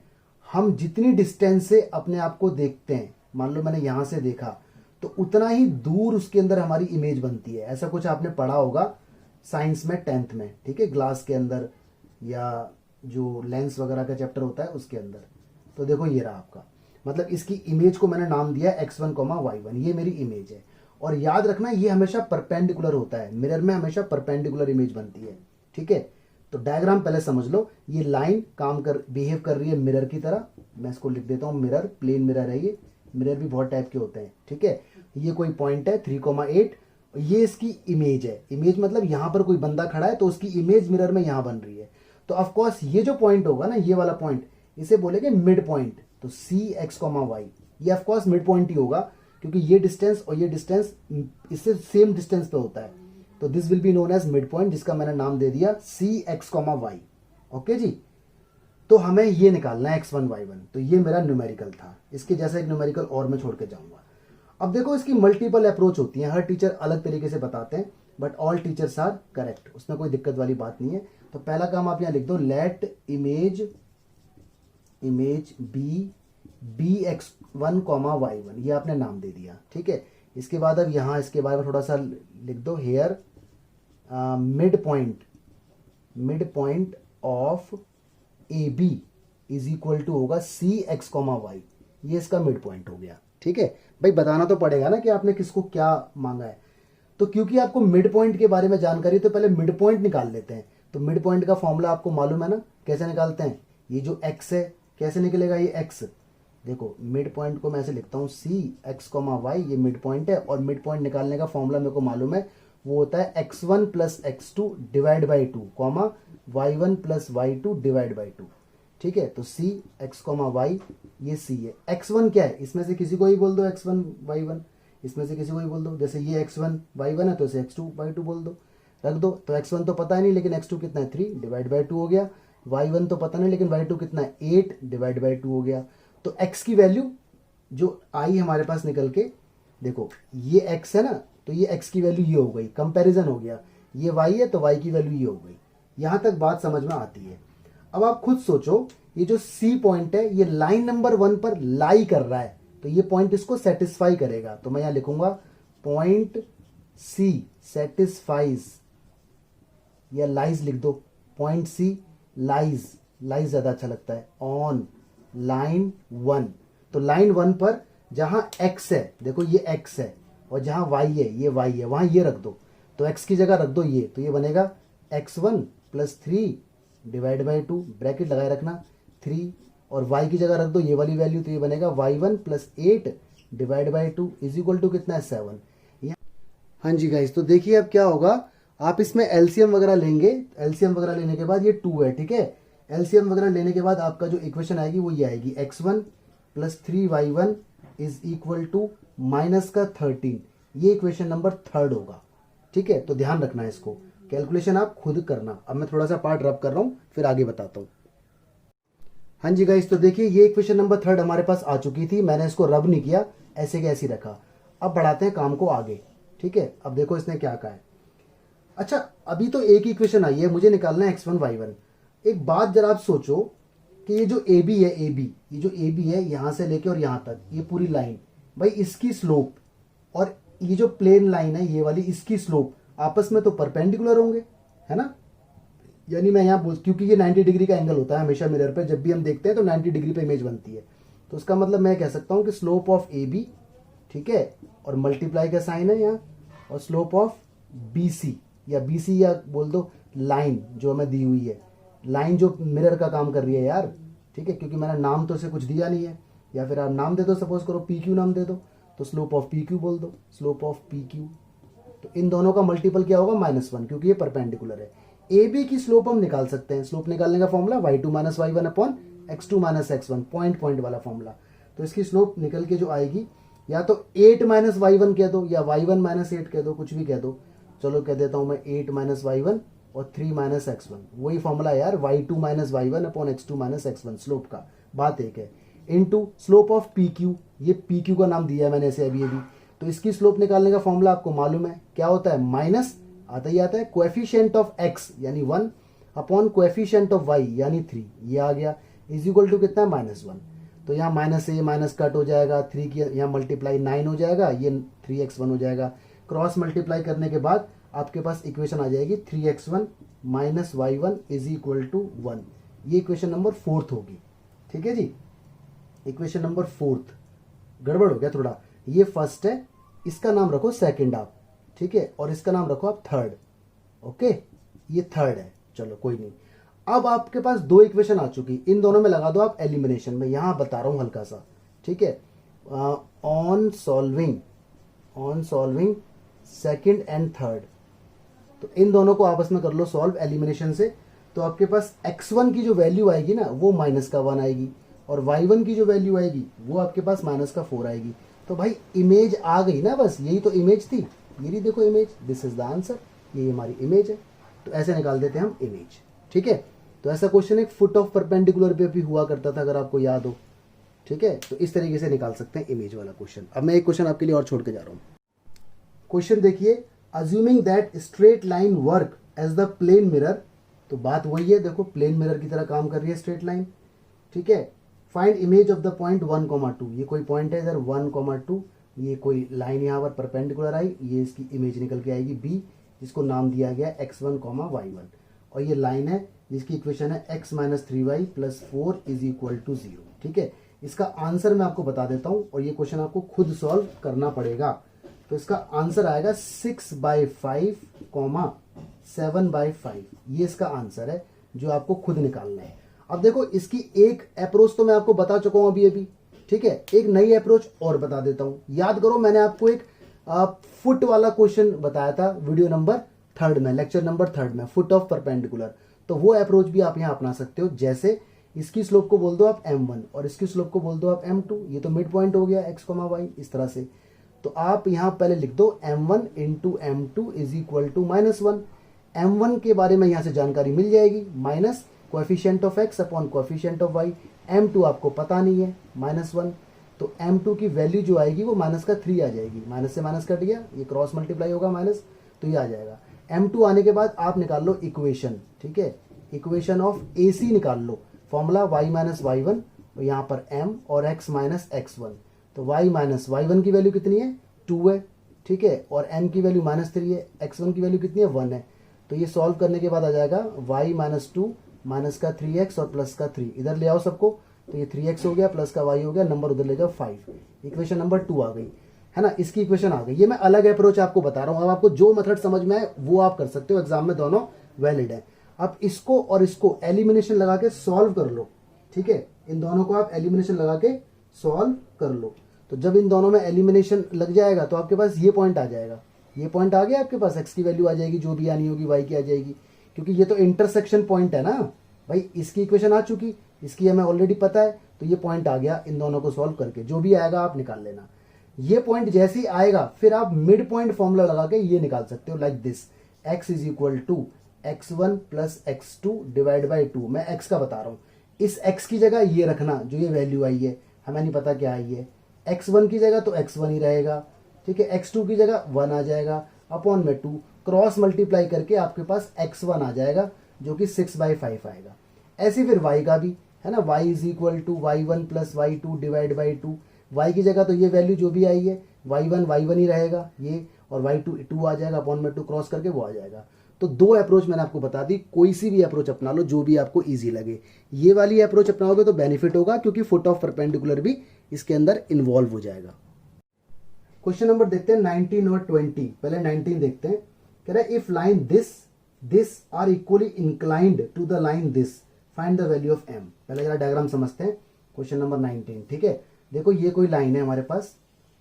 हम जितनी डिस्टेंस से अपने आप को देखते हैं, मान लो मैंने यहां से देखा, तो उतना ही दूर उसके अंदर हमारी इमेज बनती है। ऐसा कुछ आपने पढ़ा होगा साइंस में 10th में, ठीक है, ग्लास के अंदर या जो लेंस वगैरह का चैप्टर होता है उसके अंदर। तो देखो ये रहा आपका, मतलब इसकी इमेज को मैंने नाम दिया x1, y1, ये मेरी इमेज है। और याद रखना ये हमेशा परपेंडिकुलर होता है, मिरर में हमेशा परपेंडिकुलर इमेज बनती है, ठीक है। तो डायग्राम पहले समझ लो, ये लाइन बिहेव कर रही है मिरर की तरह, मैं इसको लिख देता हूं मिरर, प्लेन मिरर है ये, मिरर भी बहुत टाइप के होते हैं, ठीक है। ये कोई पॉइंट है 3,8, ये इसकी इमेज है। इमेज मतलब यहाँ पर कोई बंदा खड़ा है तो उसकी इमेज मिरर में यहाँ बन रही है। तो ऑफ कोर्स ये जो पॉइंट होगा ना, ये वाला पॉइंट, इसे बोलेंगे मिड पॉइंट। तो सी एक्स कॉमा वाई ये ऑफ कोर्स मिड पॉइंट ही होगा, क्योंकि ये डिस्टेंस और ये डिस्टेंस इससे सेम डिस्टेंस पे होता है। तो this will be known as mid point, जिसका मैंने नाम दे दिया C x comma y. Okay ji. तो हमें ये निकालना है x1 y1। तो ये मेरा न्यूमेरिकल था। इसके जैसा एक न्यूमेरिकल और मैं छोड़ के जाऊंगा। अब देखो इसकी मल्टीपल अप्रोच होती है, हर टीचर अलग तरीके से बताते हैं, but all teachers are correct, उसमें कोई दिक्कत वाली बात नहीं है। तो पहला काम आप यहाँ लिख दो, late image B x1 comma y1, ये आपने नाम दे दिया। ठीक है। इसके बाद अब यहाँ इसके बारे में थोड़ा सा लिख दो, here mid point of A B is equal to होगा सी एक्स कॉमा वाई। ये इसका मिड पॉइंट हो गया। ठीक है भाई, बताना तो पड़ेगा ना कि आपने किसको क्या मांगा है। तो क्योंकि आपको मिड पॉइंट के बारे में जानकारी, तो पहले मिड पॉइंट निकाल लेते हैं। तो मिड पॉइंट का फॉर्मूला आपको मालूम है ना, कैसे निकालते हैं। ये जो एक्स है कैसे निकलेगा, ये एक्स, देखो मिड पॉइंट को मैं ऐसे लिखता हूँ सी एक्स कॉमा वाई, ये मिड पॉइंट है। और मिड पॉइंट निकालने का फॉर्मूला मेरे को मालूम है, वो होता है x1 plus x2 divide by 2 comma y1 plus y2 divide by 2। ठीक है। तो c x कॉमा वाई, ये c है। x1 क्या है, इसमें से किसी को ही बोल दो x1 y1, इसमें से किसी को ही बोल दो। जैसे ये x1 y1 है तो इसे x2 y2 बोल दो, रख दो। तो x1 तो पता है नहीं, लेकिन x2 कितना है 3 डिवाइड बाई 2 हो गया। y1 तो पता नहीं, लेकिन y2 कितना है 8 डिवाइड बाई 2 हो गया। तो x की वैल्यू जो आई हमारे पास निकल के, देखो ये x है ना, तो ये x की वैल्यू ये हो गई, कंपैरिजन हो गया। ये y है तो y की वैल्यू ये हो गई। यहां तक बात समझ में आती है। अब आप खुद सोचो, ये जो C पॉइंट है ये लाइन नंबर 1 पर लाई कर रहा है, तो ये पॉइंट इसको सेटिस्फाई करेगा। तो मैं यहां लिखूंगा पॉइंट C सेटिस्फाइज, या लाइज लिख दो, पॉइंट C लाइज ज्यादा अच्छा लगता है, ऑन लाइन 1। तो लाइन 1 पर जहां x है, देखो ये x है, और जहां y है ये y है, वहां ये रख दो। तो x की जगह रख दो ये, तो ये बनेगा x1 plus 3 divide by 2, bracket लगाए रखना 3, और y की जगह रख दो ये वाली वैल्यू, तो ये बनेगा y1 plus 8 divide by 2 is equal to कितना है 7। हाँ जी गाइस, तो देखिए अब क्या होगा, आप इसमें एलसीएम वगैरह लेंगे। एलसीएम वगैरह लेने के बाद ये 2 है। ठीक है। एलसीएम वगैरह लेने के बाद आपका जो इक्वेशन आएगी वो ये आएगी, x1 plus 3y1 is equal to minus का 13। ये इक्वेशन नंबर 3 होगा। ठीक है। तो ध्यान रखना है इसको, कैलकुलेशन आप खुद करना। अब मैं थोड़ा सा पार्ट रब कर रहा हूं, फिर आगे बताता हूं। हाँ जी गाइस, तो देखिए ये इक्वेशन नंबर 3 हमारे पास आ चुकी थी। मैंने इसको रब नहीं किया, ऐसे के ऐसे रखा। अब बढ़ाते हैं काम को आगे। ठीक है। अब देखो इसने क्या कहा है। अच्छा, अभी तो एक ही इक्वेशन आई है, मुझे निकालना है x1 y1। एक बात जरा आप सोचो कि ये जो ए बी है, ये जो ए बी है यहां से लेके और यहां तक, ये पूरी लाइन, भाई इसकी स्लोप और ये जो प्लेन लाइन है ये वाली, इसकी स्लोप आपस में तो परपेंडिकुलर होंगे, है ना। यानी मैं यहाँ बोल, क्योंकि ये 90 डिग्री का एंगल होता है हमेशा मिरर पे, जब भी हम देखते हैं तो 90 डिग्री पे इमेज बनती है। तो उसका मतलब मैं कह सकता हूँ कि स्लोप ऑफ ए बी, ठीक है, और मल्टीप्लाई का साइन है यहाँ, और स्लोप ऑफ बी सी, या बी सी या बोल दो लाइन जो हमें दी हुई है, लाइन जो मिरर का काम कर रही है यार। ठीक है, क्योंकि मैंने नाम तो उसे कुछ दिया नहीं है, या फिर आप नाम दे दो, सपोज करो पी क्यू नाम दे दो, तो स्लोप ऑफ पी क्यू बोल दो, स्लोप ऑफ पी क्यू। तो इन दोनों का मल्टीपल क्या होगा, -1, क्योंकि ये परपेंडिकुलर है। ए बी की स्लोप हम निकाल सकते हैं। स्लोप निकालने का formula y2 minus y1 upon x2 minus x1, point वाला फॉर्मूला। तो इसकी स्लोप निकल के जो आएगी, या तो 8 माइनस y1 कह दो, या y1 माइनस 8 कह दो, कुछ भी कह दो। चलो कह देता हूं मैं 8 माइनस y1 और 3 माइनस x1, वही फॉर्मूला यार, y2 minus y1 upon x2 minus x1, slope का, बात एक है। Into slope of P Q, ये पी क्यू का नाम दिया है मैंने ऐसे अभी। तो इसकी स्लोप निकालने का फॉर्मूला आपको मालूम है, क्या होता है, माइनस आता ही आता है कोएफिशिएंट ऑफ x यानी 1 अपॉन कोएफिशिएंट ऑफ y यानी 3, ये आ गया, इज इक्वल टू कितना है, -1। तो यहाँ माइनस से ये माइनस कट हो जाएगा, 3 की यहाँ मल्टीप्लाई 9 हो जाएगा, ये 3x1 हो जाएगा। क्रॉस मल्टीप्लाई करने के बाद आपके पास इक्वेशन आ जाएगी 3x1 minus y1 is equal to 1। ये इक्वेशन नंबर 4 होगी। ठीक है जी, इक्वेशन नंबर 4। गड़बड़ हो गया थोड़ा, ये फर्स्ट है, इसका नाम रखो सेकंड आप, ठीक है, और इसका नाम रखो आप थर्ड। ओके, ये थर्ड है, चलो कोई नहीं। अब आपके पास 2 इक्वेशन आ चुकी, इन दोनों में लगा दो आप एलिमिनेशन में, यहां बता रहा हूं हल्का सा। ठीक है, on solving second and third, तो इन दोनों को आपस में कर लो सॉल्व एलिमिनेशन से। तो आपके पास x1 की जो वैल्यू आएगी ना वो -1 आएगी, और y1 की जो वैल्यू आएगी वो आपके पास -4 आएगी। तो भाई इमेज आ गई ना, बस यही तो इमेज थी। ये भी देखो image, this is the answer, ये हमारी इमेज है। तो ऐसे निकाल देते हैं हम इमेज, ठीक है। तो ऐसा क्वेश्चन एक फुट ऑफ परपेंडिकुलर पे भी हुआ करता था, अगर आपको याद हो, ठीक है। तो इस तरीके से निकाल सकते हैं इमेज वाला क्वेश्चन। अब मैं एक क्वेश्चन आपके लिए और छोड़ के जा रहा हूँ। क्वेश्चन देखिए, assuming that straight line work as the plane mirror, तो बात वही है, देखो प्लेन मिरर की तरह काम कर रही है स्ट्रेट लाइन, ठीक है। Find image of the point 1,2, ये कोई पॉइंट है इधर 1,2, ये कोई लाइन यहाँ पर परपेंडिकुलर आई, ये इसकी इमेज निकल के आएगी बी, जिसको नाम दिया गया x1, y1, और ये लाइन है जिसकी इक्वेशन है x - 3y + 4 = 0, ठीक है। इसका आंसर मैं आपको बता देता हूँ, और ये क्वेश्चन आपको खुद सॉल्व करना पड़ेगा। तो इसका आंसर आएगा 6/5, 7/5, ये इसका आंसर है जो आपको खुद निकालना है। अब देखो इसकी एक अप्रोच तो मैं आपको बता चुका हूं अभी, ठीक है। एक नई अप्रोच और बता देता हूं। याद करो, मैंने आपको एक फुट वाला क्वेश्चन बताया था वीडियो नंबर 3 में, लेक्चर नंबर 3 में, फुट ऑफ परपेंडिकुलर। तो वो अप्रोच भी आप यहां अपना सकते हो। जैसे इसकी स्लोप को बोल दो आप m1 और इसकी स्लोप को बोल दो आप m2, ये तो मिड पॉइंट हो गया x, y, इस तरह से। तो आप यहां पहले लिख दो m1 × m2 = -1। m1 के बारे में यहां से जानकारी मिल जाएगी, minus coefficient of x upon coefficient of y। m2 आपको पता नहीं है, -1, तो m2 की वैल्यू जो आएगी वो -3 आ जाएगी। माइनस से माइनस कट गया, ये क्रॉस मल्टीप्लाई होगा माइनस, तो ये आ जाएगा। m2 आने के बाद आप निकाल लो इक्वेशन, ठीक है। इक्वेशन ऑफ AC निकाल लो, फॉर्मूला y - y1, और यहाँ पर m और x - x1। तो y - y1 की वैल्यू कितनी है, 2 है, ठीक है, और m की वैल्यू -3 है, x1 की वैल्यू कितनी है, 1 है। तो ये सॉल्व करने के बाद आ जाएगा y - 2 - 3x और +3, इधर ले आओ सबको, तो ये 3x हो गया, प्लस का y हो गया, नंबर उधर ले जाओ 5, इक्वेशन नंबर 2 आ गई, है ना। इसकी इक्वेशन आ गई। ये मैं अलग अप्रोच आपको बता रहा हूँ। अब आपको जो मेथड समझ में आए वो आप कर सकते हो, एग्जाम में दोनों वैलिड है। अब इसको और इसको एलिमिनेशन लगा के सॉल्व कर लो, ठीक है। इन दोनों को आप एलिमिनेशन लगा के सॉल्व कर लो। तो जब इन दोनों में एलिमिनेशन लग जाएगा तो आपके पास ये पॉइंट आ जाएगा, ये पॉइंट आ गया आपके पास, x की वैल्यू आ जाएगी, जो भी आनी होगी y की आ जाएगी, क्योंकि ये तो इंटरसेक्शन पॉइंट है ना भाई। इसकी इक्वेशन आ चुकी, इसकी हमें ऑलरेडी पता है, तो ये पॉइंट आ गया। इन दोनों को सॉल्व करके जो भी आएगा आप निकाल लेना। ये पॉइंट जैसे ही आएगा फिर आप मिड पॉइंट फॉर्मूला लगा के ये निकाल सकते हो, like this, x = x1 + x2 / 2। मैं x का बता रहा हूँ, इस x की जगह ये रखना, जो ये वैल्यू आई है, हमें नहीं पता क्या आई है। x1 की जगह तो x1 ही रहेगा, ठीक है। x2 की जगह 1 आ जाएगा, अपॉन में 2, क्रॉस मल्टीप्लाई करके आपके पास x1 आ जाएगा, जो कि 6/5 आएगा। ऐसे फिर y का भी है ना, y = y1 + y2 / 2। y की जगह तो ये वैल्यू जो भी आई है, y1 ही रहेगा ये, और y2 2 आ जाएगा, अपॉन में 2 क्रॉस करके वो आ जाएगा। तो 2 अप्रोच मैंने आपको बता दी, कोई सी भी अप्रोच अपना लो जो भी आपको इजी लगे। ये वाली अप्रोच अपनाओगे तो बेनिफिट होगा, क्योंकि फुट ऑफ परपेंडिकुलर भी इसके अंदर इन्वॉल्व हो जाएगा। क्वेश्चन नंबर देखते हैं 19 और 20। पहले 19 देखते हैं। कह रहा है if line this are equally inclined to the line this, find the value of m। पहले जरा डायग्राम समझते हैं। क्वेश्चन नंबर 19, ठीक है। देखो ये कोई लाइन है हमारे पास,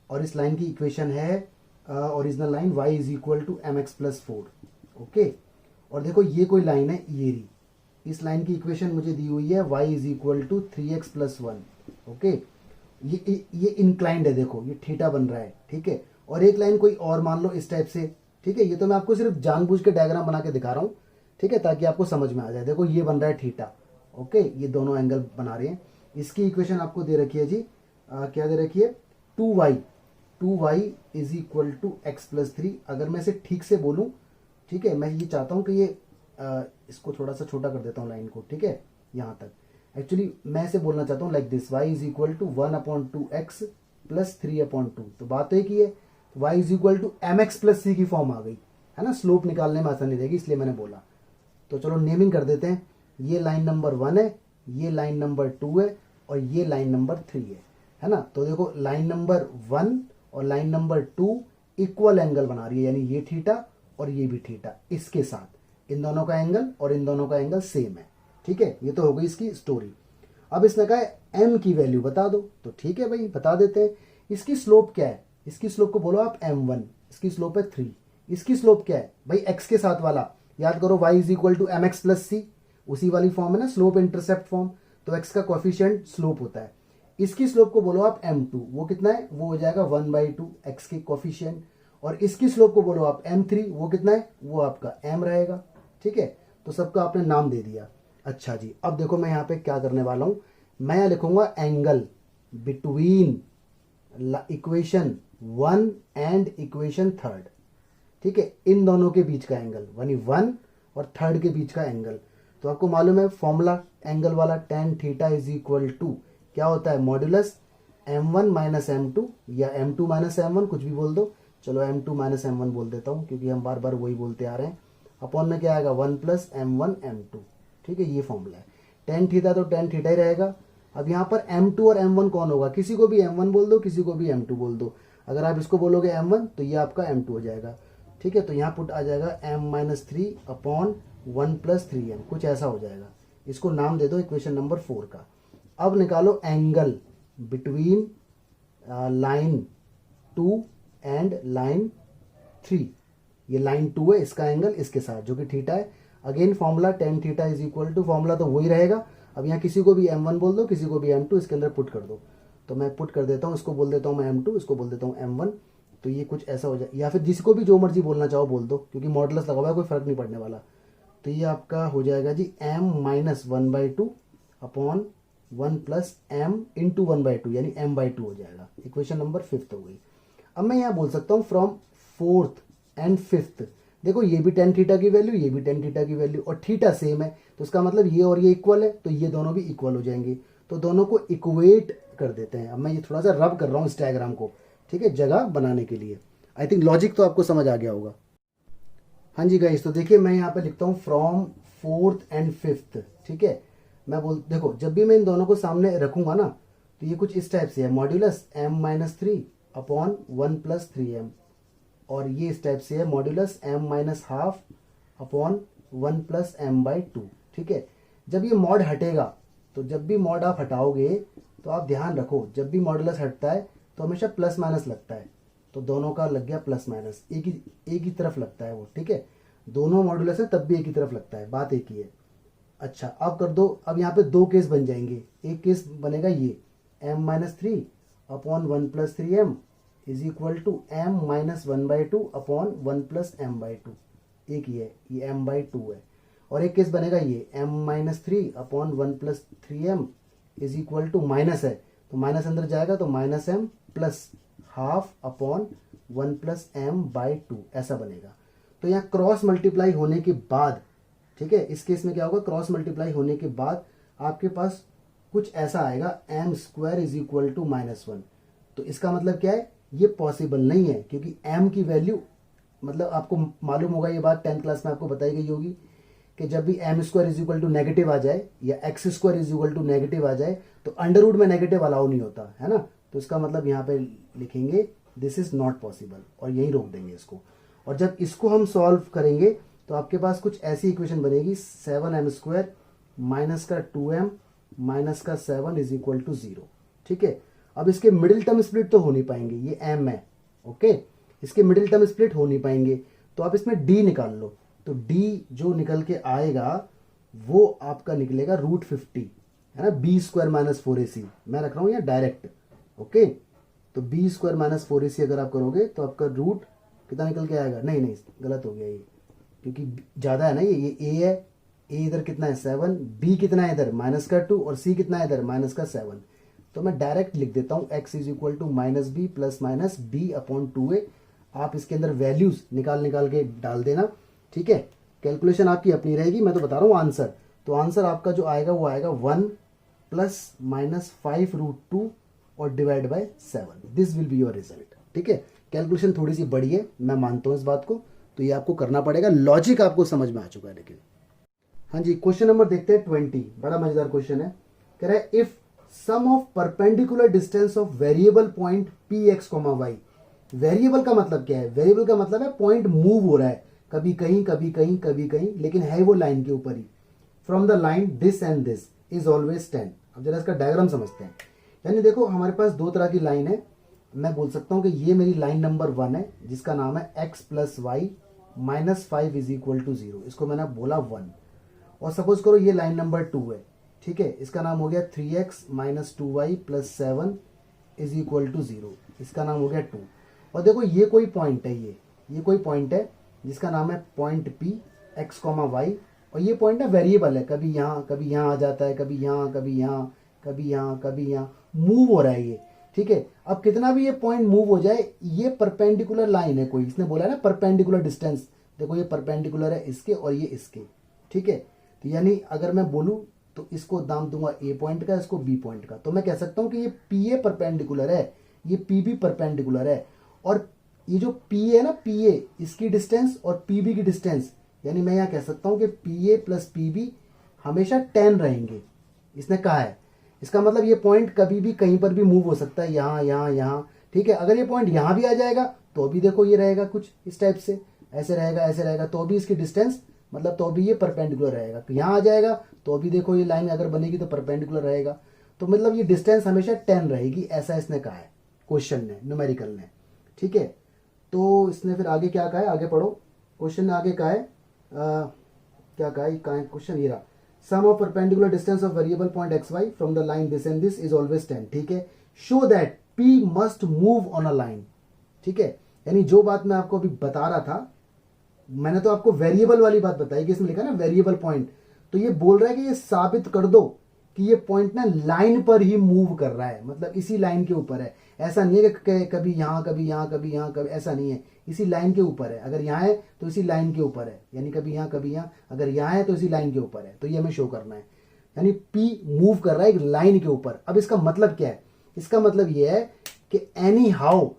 और इस लाइन की इक्वेशन है original line y = mx + 4, okay. और देखो ये कोई लाइन है ये रही, इस लाइन की इक्वेशन मुझे दी हुई है y = 3x + 1, ओके। ये इंक्लाइंड है, देखो ये थीटा बन रहा है, ठीक है। और एक लाइन कोई और मान लो इस टाइप से, ठीक है। ये तो मैं आपको सिर्फ जानबूझ के डायग्राम बना के दिखा रहा हूँ, ठीक है, ताकि आपको समझ में आ जाए। देखो ये बन रहा है थीटा, ओके, ये दोनों एंगल बना रहे हैं। इसकी इक्वेशन आपको दे रखी है जी, क्या दे रखी है, 2y = x + 3। अगर मैं इसे ठीक से बोलूँ, ठीक है, मैं ये चाहता हूँ कि ये इसको थोड़ा सा छोटा कर देता हूँ लाइन को, ठीक है, यहाँ तक। एक्चुअली मैं इसे बोलना चाहता हूँ लाइक दिस, y = 1/2x + 3/2। तो बात है कि ये y = mx + c की फॉर्म आ गई, है ना। स्लोप निकालने में आसानी रहेगी, इसलिए मैंने बोला। तो चलो नेमिंग कर देते हैं। ये लाइन नंबर 1 है, ये लाइन नंबर 2 है, और ये लाइन नंबर 3 है ना। तो देखो लाइन नंबर 1 और लाइन नंबर 2 इक्वल एंगल बना रही है, यानी ये थीटा और ये भी थीटा। इसके साथ इन दोनों का एंगल और इन दोनों का एंगल सेम है, ठीक है। ये तो हो गई इसकी स्टोरी। अब इसने कहा m की वैल्यू बता दो, तो ठीक है भाई बता देते हैं। इसकी स्लोप क्या है, इसकी स्लोप को बोलो आप m1, इसकी स्लोप है 3, इसकी स्लोप क्या है भाई, एक्स के साथ वाला, याद करो y is equal to m x plus c, उसी वाली फॉर्म है ना, स्लोप इंटरसेप्ट फॉर्म। तो x का कोफिशिएंट स्लोप होता है। इसकी स्लोप को बोलो आप m2, वो कितना है, वो हो जाएगा 1/2 x के कोफिशिएंट। और इसकी स्लोप को बोलो आप m3, वो कितना है, वो आपका m रहेगा। ठीक है, तो सबका आपने नाम दे दिया। अच्छा जी, अब देखो मैं यहाँ पे क्या करने वाला हूँ, मैं यहाँ लिखूंगा angle between equation 1 and equation 3। ठीक है, इन दोनों के बीच का एंगल, यानी 1 और 3 के बीच का एंगल। तो आपको मालूम है फॉर्मूला एंगल वाला, tan theta is equal to क्या होता है, मॉड्यूलस m1 माइनस m2 या m2 माइनस m1, कुछ भी बोल दो। चलो m2 माइनस m1 बोल देता हूँ क्योंकि हम बार बार वही बोलते आ रहे हैं। अपॉन में क्या आएगा, 1 प्लस m1 m2। ठीक है, ये फॉर्मूला है। tan थीटा तो tan थीटा ही रहेगा। अब यहाँ पर m2 और m1 कौन होगा, किसी को भी m1 बोल दो, किसी को भी m2 बोल दो। अगर आप इसको बोलोगे m1 तो ये आपका m2 हो जाएगा। ठीक है, तो यहाँ पुट आ जाएगा m minus 3 upon 1 plus 3m, कुछ ऐसा हो जाएगा। इसको नाम दे दो इक्वेशन नंबर 4 का। अब निकालो angle between line 2 and line 3। ये लाइन 2 है, इसका एंगल इसके साथ जो कि थीटा है। Again formula tan theta is equal to, formula तो वही रहेगा। अब यहाँ किसी को भी m1 बोल दो, किसी को भी m2, इसके अंदर पुट कर दो। तो मैं पुट कर देता हूँ, इसको बोल देता हूँ मैं m2, इसको बोल देता हूँ m1। तो ये कुछ ऐसा हो जाए, या फिर जिसको भी जो मर्जी बोलना चाहो बोल दो, क्योंकि मॉडुलस लगा हुआ है, कोई फर्क नहीं पड़ने वाला। तो ये आपका हो जाएगा जी m minus 1/2 upon 1 plus m into 1/2, यानी m/2 हो जाएगा। इक्वेशन नंबर 5 हो गई। अब मैं यहाँ बोल सकता हूँ फ्रॉम 4th एंड 5th, देखो ये भी tan थीटा की वैल्यू, ये भी tan थीटा की वैल्यू, और थीटा सेम है, तो इसका मतलब ये और ये इक्वल है, तो ये दोनों भी इक्वल हो जाएंगे। तो दोनों को इक्वेट कर देते हैं। अब मैं ये थोड़ा सा रब कर रहा हूँ इस डायग्राम को, ठीक है, जगह बनाने के लिए। आई थिंक लॉजिक तो आपको समझ आ गया होगा। हाँ जी गाइस, तो देखिए मैं यहाँ पे लिखता हूँ फ्रॉम 4th एंड 5th। ठीक है, मैं देखो जब भी मैं इन दोनों को सामने रखूंगा ना, तो ये कुछ इस टाइप से है, modulus m minus 3 upon 1 plus 3m, और ये इस टाइप से है, modulus m minus half upon 1 plus m/2। ठीक है, जब ये मॉड हटेगा, तो जब भी मॉड आप हटाओगे तो आप ध्यान रखो, जब भी मॉडुलस हटता है तो हमेशा प्लस माइनस लगता है। तो दोनों का लग गया प्लस माइनस, एक ही तरफ लगता है वो। ठीक है, दोनों मॉडुलस है तब भी एक ही तरफ लगता है, बात एक ही है। अच्छा, अब कर दो, अब यहाँ पे दो केस बन जाएंगे। एक केस बनेगा ये m minus 3 upon 1 plus 3m is equal to m minus 1/2 upon 1 plus m/2। एक ही है, ये m/2 है। और एक केस बनेगा ये m minus 3 upon 1 plus 3m is equal to, minus है तो माइनस अंदर जाएगा, तो minus m plus half upon 1 plus m/2, ऐसा बनेगा। तो यहाँ क्रॉस मल्टीप्लाई होने के बाद, ठीक है, इस केस में क्या होगा, क्रॉस मल्टीप्लाई होने के बाद आपके पास कुछ ऐसा आएगा, m square is equal to -1। तो इसका मतलब क्या है, ये पॉसिबल नहीं है, क्योंकि m की वैल्यू, मतलब आपको मालूम होगा ये बात 10th क्लास में आपको बताई गई होगी कि जब भी m square is equal to negative आ जाए या x square is equal to negative आ जाए, तो अंडर रूट में नेगेटिव अलाउ नहीं होता है ना। तो इसका मतलब यहाँ पे लिखेंगे दिस इज नॉट पॉसिबल, और यहीं रोक देंगे इसको। और जब इसको हम सॉल्व करेंगे तो आपके पास कुछ ऐसी इक्वेशन बनेगी, 7m स्क्वायर माइनस का 2m माइनस का 7 इज इक्वल टू 0। ठीक है, अब इसके मिडिल टर्म स्प्लिट तो हो नहीं पाएंगे, ये m है, ओके, इसके मिडिल टर्म स्प्लिट हो नहीं पाएंगे, तो आप इसमें d निकाल लो। तो d जो निकल के आएगा वो आपका निकलेगा √50, है ना, b स्क्वायर माइनस 4ac, मैं रख रहा हूँ यहाँ डायरेक्ट, ओके। तो b स्क्वायर माइनस 4ac अगर आप करोगे तो आपका रूट कितना निकल के आएगा, नहीं गलत हो गया ये, क्योंकि ज़्यादा है ना, ये a है, a इधर कितना है 7, b कितना है इधर -2, और c कितना है इधर -7। तो मैं डायरेक्ट लिख देता हूँ x is equal to -b plus minus b upon 2a। आप इसके अंदर वैल्यूज निकाल के डाल देना, ठीक है, कैलकुलेशन आपकी अपनी रहेगी, मैं तो बता रहा हूँ आंसर। तो आंसर आपका जो आएगा वो आएगा 1 प्लस माइनस 5√2 और divide by 7, this will be your result. ठीक है, कैलकुलेशन थोड़ी सी बड़ी है, मैं मानता हूँ इस बात को, तो ये आपको करना पड़ेगा, लॉजिक आपको समझ में आ चुका है। लेकिन हाँ जी, क्वेश्चन नंबर देखते हैं 20, बड़ा मजेदार क्वेश्चन है। कह रहा है if sum of perpendicular distance of variable point px, y। Variable का मतलब क्या है, वेरिएबल का मतलब है पॉइंट मूव हो रहा है, कभी कहीं कभी कहीं कभी कहीं, लेकिन है वो लाइन के ऊपर ही। From the line this and this is always 10। अब जरा इसका डायग्राम समझते हैं। यानी देखो हमारे पास दो तरह की लाइन है, मैं बोल सकता हूँ कि ये मेरी लाइन नंबर 1 है जिसका नाम है x plus y minus 5 is equal to 0, इसको मैंने बोला 1। और सपोज करो ये लाइन नंबर 2 है, ठीक है, इसका नाम हो गया 3x minus 2y plus 7 is equal to 0, इसका नाम हो गया 2। और देखो ये कोई पॉइंट है, ये कोई पॉइंट है जिसका नाम है पॉइंट P x, y, और ये पॉइंट है वेरिएबल है, कभी यहाँ आ जाता है, कभी यहाँ, कभी यहाँ, कभी यहाँ, कभी यहाँ मूव हो रहा है ये, ठीक है। अब कितना भी ये पॉइंट मूव हो जाए, ये परपेंडिकुलर लाइन है कोई, इसने बोला है ना परपेंडिकुलर डिस्टेंस, देखो ये परपेंडिकुलर है इसके और ये इसके, ठीक है। तो यानी अगर मैं बोलूँ तो इसको नाम दूंगा ए पॉइंट का, इसको बी पॉइंट का, तो मैं कह सकता हूँ कि ये पी ए परपेंडिकुलर है, ये पी बी परपेंडिकुलर है, और ये जो पी है ना, पी ए इसकी डिस्टेंस और पी बी की डिस्टेंस, यानी मैं यहाँ कह सकता हूँ कि P A plus P B हमेशा 10 रहेंगे, इसने कहा है। इसका मतलब ये पॉइंट कभी भी कहीं पर भी मूव हो सकता है, यहाँ यहाँ यहाँ, ठीक है। अगर ये पॉइंट यहाँ भी आ जाएगा तो भी देखो ये रहेगा कुछ इस टाइप से, ऐसे रहेगा, ऐसे रहेगा, तो भी इसकी डिस्टेंस मतलब तो भी ये परपेंडिकुलर रहेगा। तो यहाँ आ जाएगा तो भी देखो ये लाइन अगर बनेगी तो परपेंडिकुलर रहेगा, तो मतलब ये डिस्टेंस हमेशा 10 रहेगी, ऐसा इसने कहा है क्वेश्चन ने, न्यूमेरिकल ने, ठीक है। तो इसने फिर आगे क्या कहा है, आगे पढ़ो, क्वेश्चन ने आगे कहा है क्या कहा है क्वेश्चन, ये रहा, sum of perpendicular distance of variable point x y from the line this and this is always 10, ठीक है। Show that P must move on a line, ठीक है। यानी जो बात मैं आपको अभी बता रहा था, मैंने तो आपको वेरिएबल वाली बात बताई कि इसमें लिखा ना वेरिएबल पॉइंट, तो ये बोल रहा है कि ये साबित कर दो कि ये पॉइंट ना लाइन पर ही मूव कर रहा है, मतलब इसी लाइन के ऊपर है। ऐसा नहीं है कि कभी यहाँ, कभी यहाँ, कभी यहाँ, कभी, ऐसा नहीं है, इसी लाइन के ऊपर है। अगर यहाँ है तो इसी लाइन के ऊपर है, यानी कभी यहाँ, कभी यहाँ, अगर यहाँ है तो इसी लाइन के ऊपर है, तो ये हमें शो करना है। यानी P मूव कर रहा है एक लाइन के ऊपर। अब इसका मतलब क्या है, इसका मतलब ये है कि एनी हाउ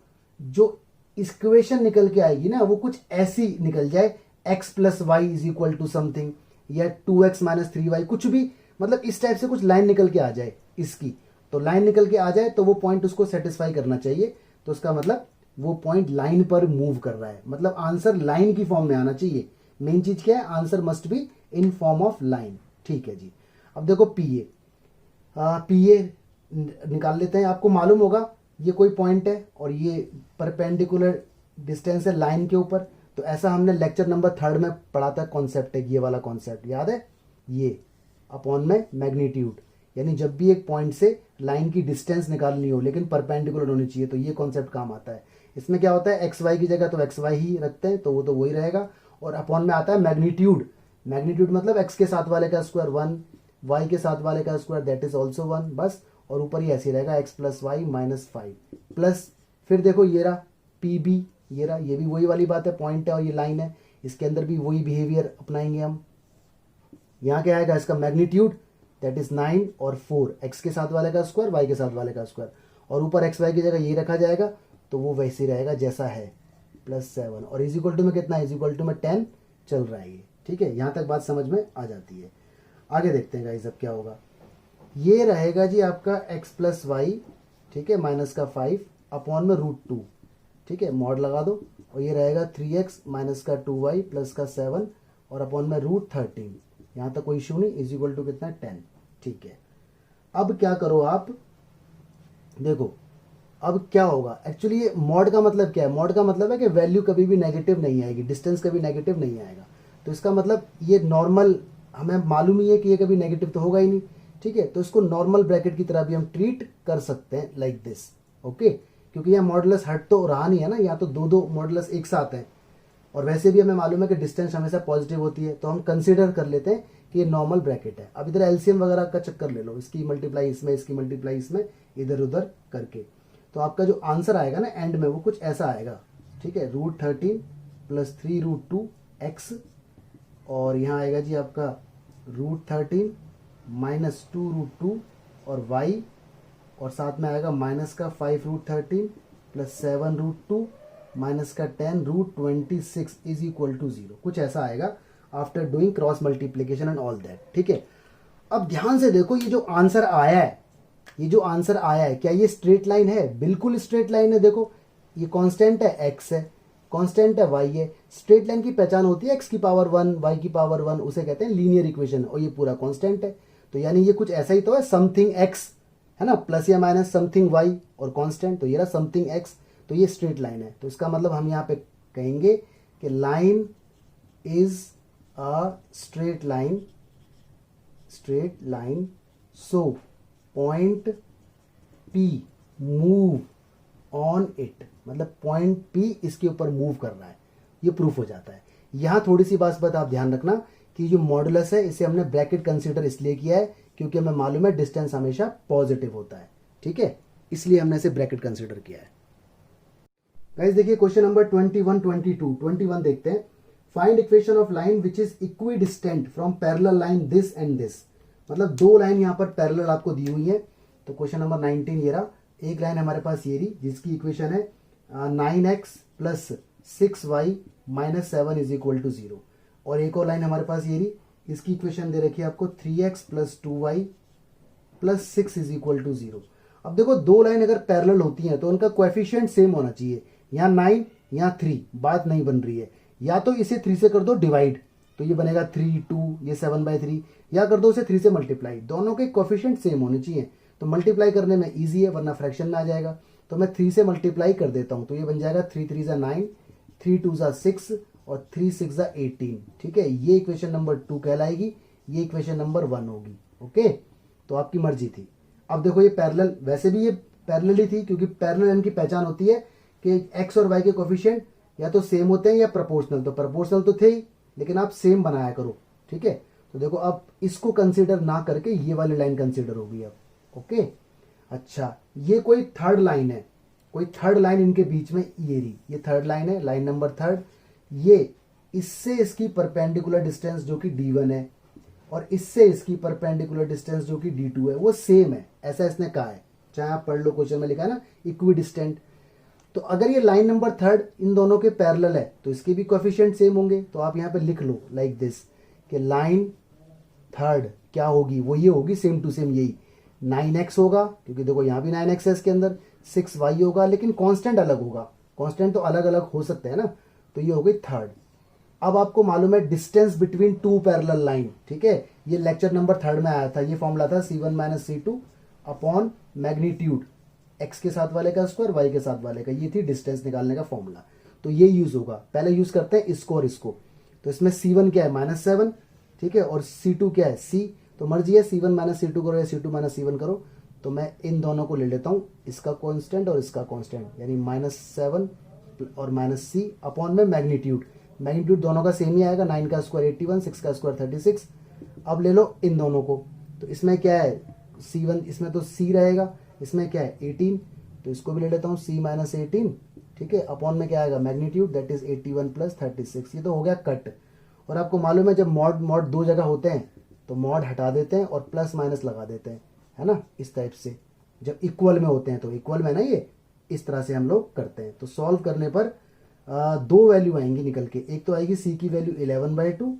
जो इक्वेशन निकल के आएगी ना, वो कुछ ऐसी निकल जाए, x plus y is equal to something, या 2x माइनस 3y, कुछ भी, मतलब इस टाइप से कुछ लाइन निकल के आ जाए इसकी, तो लाइन निकल के आ जाए तो वो पॉइंट उसको सेटिस्फाई करना चाहिए। तो उसका मतलब वो पॉइंट लाइन पर मूव कर रहा है, मतलब आंसर लाइन की फॉर्म में आना चाहिए। मेन चीज क्या है, answer must be in form of line, ठीक है जी। अब देखो पी ए निकाल लेते हैं। आपको मालूम होगा ये कोई पॉइंट है और ये परपेंडिकुलर डिस्टेंस है लाइन के ऊपर, तो ऐसा हमने लेक्चर नंबर 3 में पढ़ा था, कॉन्सेप्ट है ये वाला कॉन्सेप्ट, याद है, ये अपॉन में मैग्नीट्यूड, यानी जब भी एक पॉइंट से लाइन की डिस्टेंस निकालनी हो लेकिन परपेंडिकुलर होनी चाहिए, तो ये कॉन्सेप्ट काम आता है। इसमें क्या होता है, एक्स वाई की जगह तो एक्स वाई ही रखते हैं, तो वो तो वही रहेगा, और अपॉन में आता है मैग्नीट्यूड। मैग्नीट्यूड मतलब एक्स के साथ वाले का स्क्वायर 1, वाई के साथ वाले का स्क्वायर दैट इज ऑल्सो 1, बस, और ऊपर ही ऐसे रहेगा x plus y minus 5 plus, फिर देखो ये रहा पी बी, ये रहा, ये भी वही वाली बात है, पॉइंट है और ये लाइन है, इसके अंदर भी वही बिहेवियर अपनाएंगे हम। यहाँ क्या आएगा, इसका मैग्नीट्यूड दैट इज 9 और 4, एक्स के साथ वाले का स्क्वायर, वाई के साथ वाले का स्क्वायर, और ऊपर एक्स वाई की जगह ये रखा जाएगा, तो वो वैसे ही रहेगा जैसा है, प्लस 7, और इज इक्वल टू में कितना, इज इक्वल टू में 10 चल रहा है ये, ठीक है। यहाँ तक बात समझ में आ जाती है। आगे देखते हैं गाइस अब क्या होगा। ये रहेगा जी आपका x प्लस वाई, ठीक है, माइनस का 5 अपॉन में √2, ठीक है, मॉड लगा दो, और ये रहेगा 3x माइनस का 2y प्लस का 7 और अपॉन में √13, यहाँ तक कोई इशू नहीं, इज इक्वल टू कितना 10, ठीक है। अब क्या करो आप, देखो अब क्या होगा, एक्चुअली ये मॉड का मतलब क्या है, मॉड का मतलब है कि वैल्यू कभी भी नेगेटिव नहीं आएगी, डिस्टेंस कभी नेगेटिव नहीं आएगा, तो इसका मतलब ये नॉर्मल, हमें मालूम ही है कि ये कभी नेगेटिव तो होगा ही नहीं, ठीक है। तो इसको नॉर्मल ब्रैकेट की तरह भी हम ट्रीट कर सकते हैं लाइक दिस, ओके, क्योंकि यहाँ मॉडुलस हट तो रहा नहीं है ना, यहाँ तो दो मॉडुलस एक साथ हैं, और वैसे भी हमें मालूम है कि डिस्टेंस हमेशा पॉजिटिव होती है, तो हम कंसीडर कर लेते हैं कि ये नॉर्मल ब्रैकेट है। अब इधर एलसीएम वगैरह का चक्कर ले लो, इसकी मल्टीप्लाई इसमें, इसकी मल्टीप्लाई इसमें, इधर उधर करके, तो आपका जो आंसर आएगा ना एंड में, वो कुछ ऐसा आएगा, ठीक है, √13 प्लस 3√2 x, और यहाँ आएगा जी आपका √13 माइनस 2√2 और y, और साथ में आएगा माइनस का 5√13 प्लस 7√2 माइनस का 10√26 इज इक्वल टू 0, कुछ ऐसा आएगा after doing cross multiplication and all that, ठीक है। अब ध्यान से देखो, ये जो आंसर आया है, ये जो आंसर आया है, क्या ये स्ट्रेट लाइन है? बिल्कुल स्ट्रेट लाइन है। देखो ये कांस्टेंट है x है, कांस्टेंट है y है। स्ट्रेट लाइन की पहचान होती है x की पावर 1 y की पावर 1, उसे कहते हैं लीनियर इक्वेशन, और ये पूरा कांस्टेंट है, तो यानी ये कुछ ऐसा ही तो है, समथिंग x है ना, प्लस या माइनस समथिंग वाई और कांस्टेंट, तो ये रहा समथिंग एक्स, तो ये स्ट्रेट लाइन है। तो इसका मतलब हम यहाँ पे कहेंगे कि line is a straight line, so point P move on it, मतलब पॉइंट पी इसके ऊपर मूव कर रहा है, ये प्रूफ हो जाता है। यहाँ थोड़ी सी बात आप ध्यान रखना कि जो मॉडुलस है इसे हमने ब्रैकेट कंसीडर इसलिए किया है क्योंकि हमें मालूम है डिस्टेंस हमेशा पॉजिटिव होता है, ठीक है, इसलिए हमने इसे ब्रैकेट कंसीडर किया है। गाइस देखिए क्वेश्चन नंबर 21 देखते हैं। Find equation of line which is equi distant from parallel line this and this, मतलब दो लाइन यहाँ पर पैरेलल आपको दी हुई है। तो क्वेश्चन नंबर 19 ये रहा, एक लाइन हमारे पास ये रही जिसकी इक्वेशन है 9x plus 6y minus 7 is equal to 0, और एक और लाइन हमारे पास ये रही, इसकी इक्वेशन दे रखी है आपको 3x plus 2y plus 6 is equal to 0। अब देखो दो लाइन अगर पैरेलल होती हैं तो उनका कोएफिशिएंट सेम होना चाहिए, यहाँ 9 यहाँ 3, बात नहीं बन रही है। या तो इसे 3 से कर दो डिवाइड, तो ये बनेगा 3 2, ये 7/3, या कर दो इसे 3 से मल्टीप्लाई, दोनों के कोएफिशिएंट सेम होने चाहिए। तो मल्टीप्लाई करने में इजी है, वरना फ्रैक्शन में आ जाएगा। तो मैं 3 से मल्टीप्लाई कर देता हूं, तो ये बन जाएगा 3 3 ज़ा 9, 3 2 ज़ा 6 और 3 6 ज़ा 18, ठीक है। ये इक्वेशन नंबर 2 कहलाएगी, ये इक्वेशन नंबर 1 होगी। ओके, तो आपकी मर्जी थी। अब देखो ये पैरेलल, वैसे भी ये पैरेलल ही थी क्योंकि पैरेलल लाइन की पहचान होती है कि एक्स और वाई के कोएफिशिएंट या तो सेम होते हैं या प्रोपोर्शनल, तो प्रोपोर्शनल तो थे ही, लेकिन आप सेम बनाया करो, ठीक है। तो देखो अब इसको कंसीडर ना करके ये वाली लाइन कंसीडर होगी अब। ओके, अच्छा ये कोई थर्ड लाइन है, कोई थर्ड लाइन इनके बीच में ये रही, ये थर्ड लाइन है, लाइन नंबर 3, ये इससे इसकी परपेंडिकुलर डिस्टेंस जो कि d1 है और इससे इसकी परपेंडिकुलर डिस्टेंस जो कि d2 है वो सेम है, ऐसा इसने कहा है। चाहे आप पढ़ लो, क्वेश्चन में लिखा है ना इक्वी डिस्टेंट। तो अगर ये लाइन नंबर 3 इन दोनों के पैरेलल है तो इसके भी कोएफिशिएंट सेम होंगे। तो आप यहाँ पे लिख लो लाइक दिस कि लाइन 3 क्या होगी, वो ये होगी सेम टू सेम, यही 9x होगा क्योंकि देखो यहाँ भी 9x है इसके अंदर, 6y होगा, लेकिन कांस्टेंट अलग होगा, कांस्टेंट तो अलग अलग हो सकते हैं ना। तो ये हो गई 3। अब आपको मालूम है distance between two parallel line, ठीक है, ये लेक्चर नंबर 3 में आया था, ये फॉर्मूला था C1 minus C2 upon magnitude, x के साथ वाले का स्क्वायर y के साथ वाले का, ये थी डिस्टेंस निकालने का फॉर्मूला। तो ये यूज होगा, पहले यूज करते हैं इसको और इसको। तो इसमें C1 क्या है -7, ठीक है, और C2 क्या है C, तो मर्जी है C1 माइनस C2 करो या C2 माइनस C1 करो। तो मैं इन दोनों को ले लेता हूँ, इसका कांस्टेंट और इसका कांस्टेंट, यानी -7 और -c अपॉन में मैग्नीट्यूड, मैग्नीट्यूड दोनों का सेम ही आएगा, 9 का स्क्वायर 81, 6 का स्क्वायर 36। अब ले लो इन दोनों को, तो इसमें क्या है C1, इसमें तो C रहेगा, इसमें क्या है 18, तो इसको भी ले लेता हूँ C माइनस 18, ठीक है, अपॉन में क्या आएगा मैग्नीट्यूड दैट इज 81 प्लस 36। ये तो हो गया कट। और आपको मालूम है जब मॉड दो जगह होते हैं तो मॉड हटा देते हैं और प्लस माइनस लगा देते हैं, है ना, इस टाइप से। जब इक्वल में होते हैं तो इक्वल में ना, ये इस तरह से हम लोग करते हैं। तो सॉल्व करने पर दो वैल्यू आएंगी निकल के, एक तो आएगी C की वैल्यू 11/2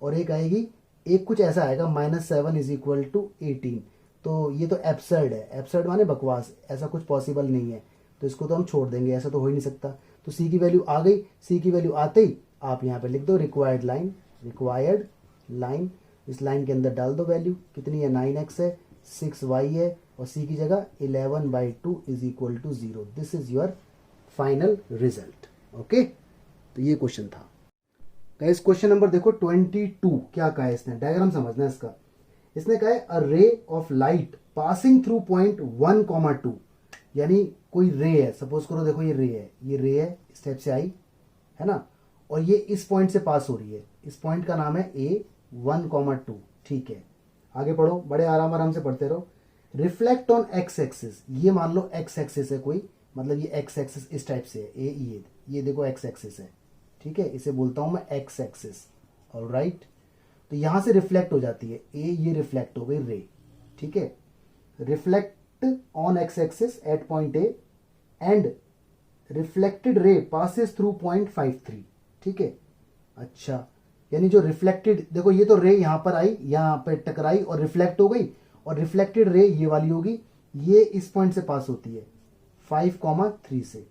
और एक आएगी, एक कुछ ऐसा आएगा -7 इज इक्वल टू 18। तो ये तो एब्सर्ड है, एब्सर्ड माने बकवास, ऐसा कुछ पॉसिबल नहीं है, तो इसको तो हम छोड़ देंगे, ऐसा तो हो ही नहीं सकता। तो C की वैल्यू आ गई, C की वैल्यू आते ही आप यहाँ पे लिख दो रिक्वायर्ड लाइन, इस लाइन के अंदर डाल दो वैल्यू, कितनी है 9x है, 6y है, और C की जगह 11/2 is equal to 0। This is your final result. Okay, तो ये क्वेश्चन था। गाइस क्वेश्चन नंबर देखो 22, क्या कहा है इसने, डायग्राम समझना है इसका। इसने कहा है a ray of light passing through point 1,2, यानी कोई रे है, सपोज करो देखो ये रे है, इस टाइप से आई है ना, और ये इस पॉइंट से पास हो रही है, इस पॉइंट का नाम है A1,2, ठीक है। आगे पढ़ो, बड़े आराम से पढ़ते रहो। रिफ्लेक्ट ऑन एक्स एक्सिस, ये मान लो एक्स एक्सिस है कोई, मतलब ये एक्स एक्सिस इस टाइप से है, ये देखो एक्स एक्सिस है, ठीक है, इसे बोलता हूं मैं एक्स एक्सिस, ऑलराइट। तो यहां से रिफ्लेक्ट हो जाती है ये रिफ्लेक्ट हो गई रे, ठीक है। Reflect on x axis at point A and reflected ray passes through point 53, ठीक है। अच्छा, यानी जो रिफ्लेक्टेड, देखो ये तो रे यहां पर आई, यहां पर टकराई और रिफ्लेक्ट हो गई, और रिफ्लेक्टेड रे ये वाली होगी, ये इस पॉइंट से पास होती है 5,3 से।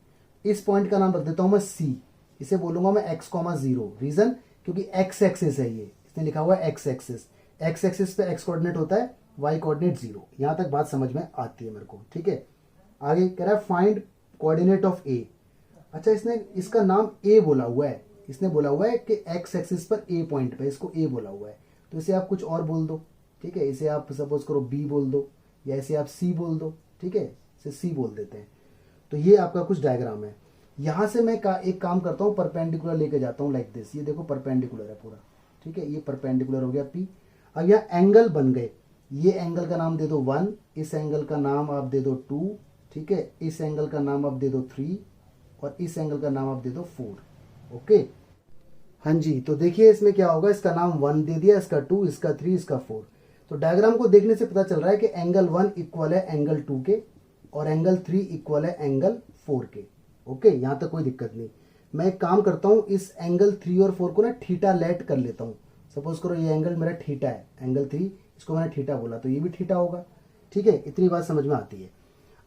इस पॉइंट का नाम रख देता हूं मैं C, इसे बोलूंगा मैं x,0, रीजन क्योंकि x एक्सिस है, ये इसने लिखा हुआ है x एक्सिस, x एक्सिस पे x कोऑर्डिनेट होता है y कोऑर्डिनेट 0। यहाँ तक बात समझ में आती है मेरे को, ठीक है। आगे कह रहा है फाइंड कोऑर्डिनेट ऑफ ए। अच्छा, इसने इसका नाम ए बोला हुआ है, इसने बोला हुआ है कि एक्स एक्सिस पर ए पॉइंट पे इसको ए बोला हुआ है, तो इसे आप कुछ और बोल दो, ठीक है। इसे आप सपोज करो बी बोल दो, या इसे आप सी बोल दो, ठीक है, इसे सी बोल देते हैं। तो ये आपका कुछ डायग्राम है। यहां से मैं एक काम करता हूँ, परपेंडिकुलर लेके जाता हूँ लाइक दिस। ये देखो परपेंडिकुलर है पूरा, ठीक है, ये परपेंडिकुलर हो गया पी। अब यहाँ एंगल बन गए, ये एंगल का नाम दे दो 1, इस एंगल का नाम आप दे दो 2, ठीक है, इस एंगल का नाम आप दे दो 3, और इस एंगल का नाम आप दे दो 4। ओके, हाँ जी। तो देखिए इसमें क्या होगा, इसका नाम 1 दे दिया, इसका 2, इसका 3, इसका 4। तो डायग्राम को देखने से पता चल रहा है कि एंगल 1 इक्वल है एंगल 2 के, और एंगल 3 इक्वल है एंगल 4 के। ओके, यहां तक कोई दिक्कत नहीं। मैं एक काम करता हूं, इस एंगल 3 और 4 को ना थीटा लेट कर लेता हूं। सपोज करो ये एंगल मेरा थीटा है, एंगल 3, इसको मैंने थीटा बोला, तो ये भी थीटा होगा, ठीक है। इतनी बात समझ में आती है।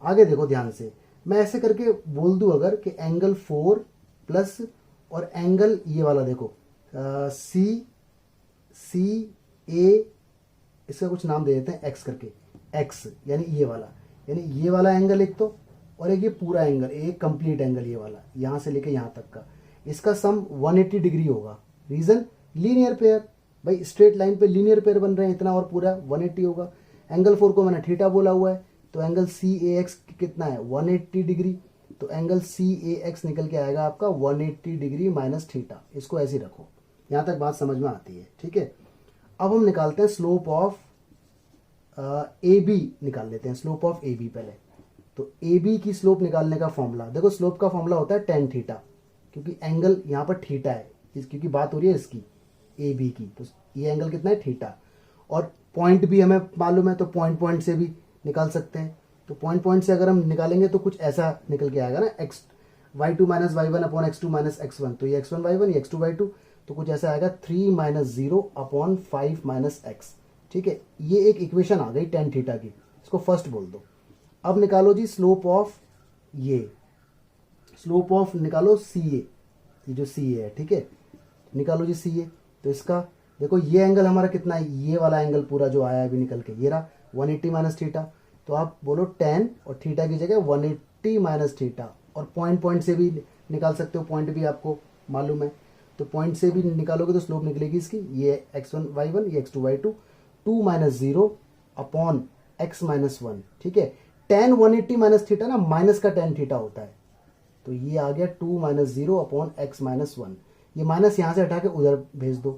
आगे देखो ध्यान से, मैं ऐसे करके बोल दूं अगर कि एंगल 4 प्लस और एंगल ये वाला देखो सी सी ए, इसका कुछ नाम दे देते हैं एक्स करके, एक्स यानी ये वाला, यानी ये वाला एंगल एक तो, और एक ये पूरा एंगल, एक कंप्लीट एंगल ये वाला यहां से लेके यहां तक का, इसका सम 180 डिग्री होगा। रीजन लीनियर पेयर, भाई स्ट्रेट लाइन पे लीनियर पेयर बन रहे हैं, इतना और पूरा 180 होगा। एंगल 4 को मैंने थीटा बोला हुआ है, तो एंगल सी ए एक्स कितना है 180 डिग्री, तो एंगल सी ए एक्स निकल के आएगा आपका 180 डिग्री माइनस थीटा। इसको ऐसे ही रखो, यहां तक बात समझ में आती है, ठीक है। अब हम निकालते हैं स्लोप ऑफ ए बी, निकाल लेते हैं स्लोप ऑफ ए बी पहले। तो ए बी की स्लोप निकालने का फॉर्मूला देखो, स्लोप का फॉर्मूला होता है टेन थीटा, क्योंकि एंगल यहाँ पर थीटा है, क्योंकि बात हो रही है इसकी ए बी की, तो ये एंगल कितना है थीटा। और पॉइंट भी हमें मालूम है, तो पॉइंट से भी निकाल सकते हैं। तो पॉइंट से अगर हम निकालेंगे तो कुछ ऐसा निकल के आएगा ना, x y2 minus y1 upon x2 minus x1, तो ये x1 y1, ये x2 y2, तो कुछ ऐसा आएगा 3 माइनस 0 अपॉन 5 माइनस x, ठीक है। ये एक इक्वेशन आ गई टेन थीटा की, इसको फर्स्ट बोल दो। अब निकालो जी स्लोप ऑफ ये, स्लोप ऑफ निकालो सी ए, ये जो सी ए है, ठीक है, निकालो जी सी ए। तो इसका देखो ये एंगल हमारा कितना है, ये वाला एंगल पूरा जो आया है अभी निकल के, ये रहा 180 माइनस थीटा। तो आप बोलो 10 और थीटा की जगह 180 माइनस थीटा, और पॉइंट से भी निकाल सकते हो, पॉइंट भी आपको मालूम है, तो पॉइंट से भी निकालोगे तो स्लोप निकलेगी इसकी, ये x1 y1, ये x2 y2, 2 minus 0 upon x minus 1, ठीक है। 10 180 माइनस थीटा ना, माइनस का 10 थीटा होता है, तो ये आ गया 2 माइनस 0 अपॉन x माइनस 1। ये माइनस यहाँ से हटा के उधर भेज दो,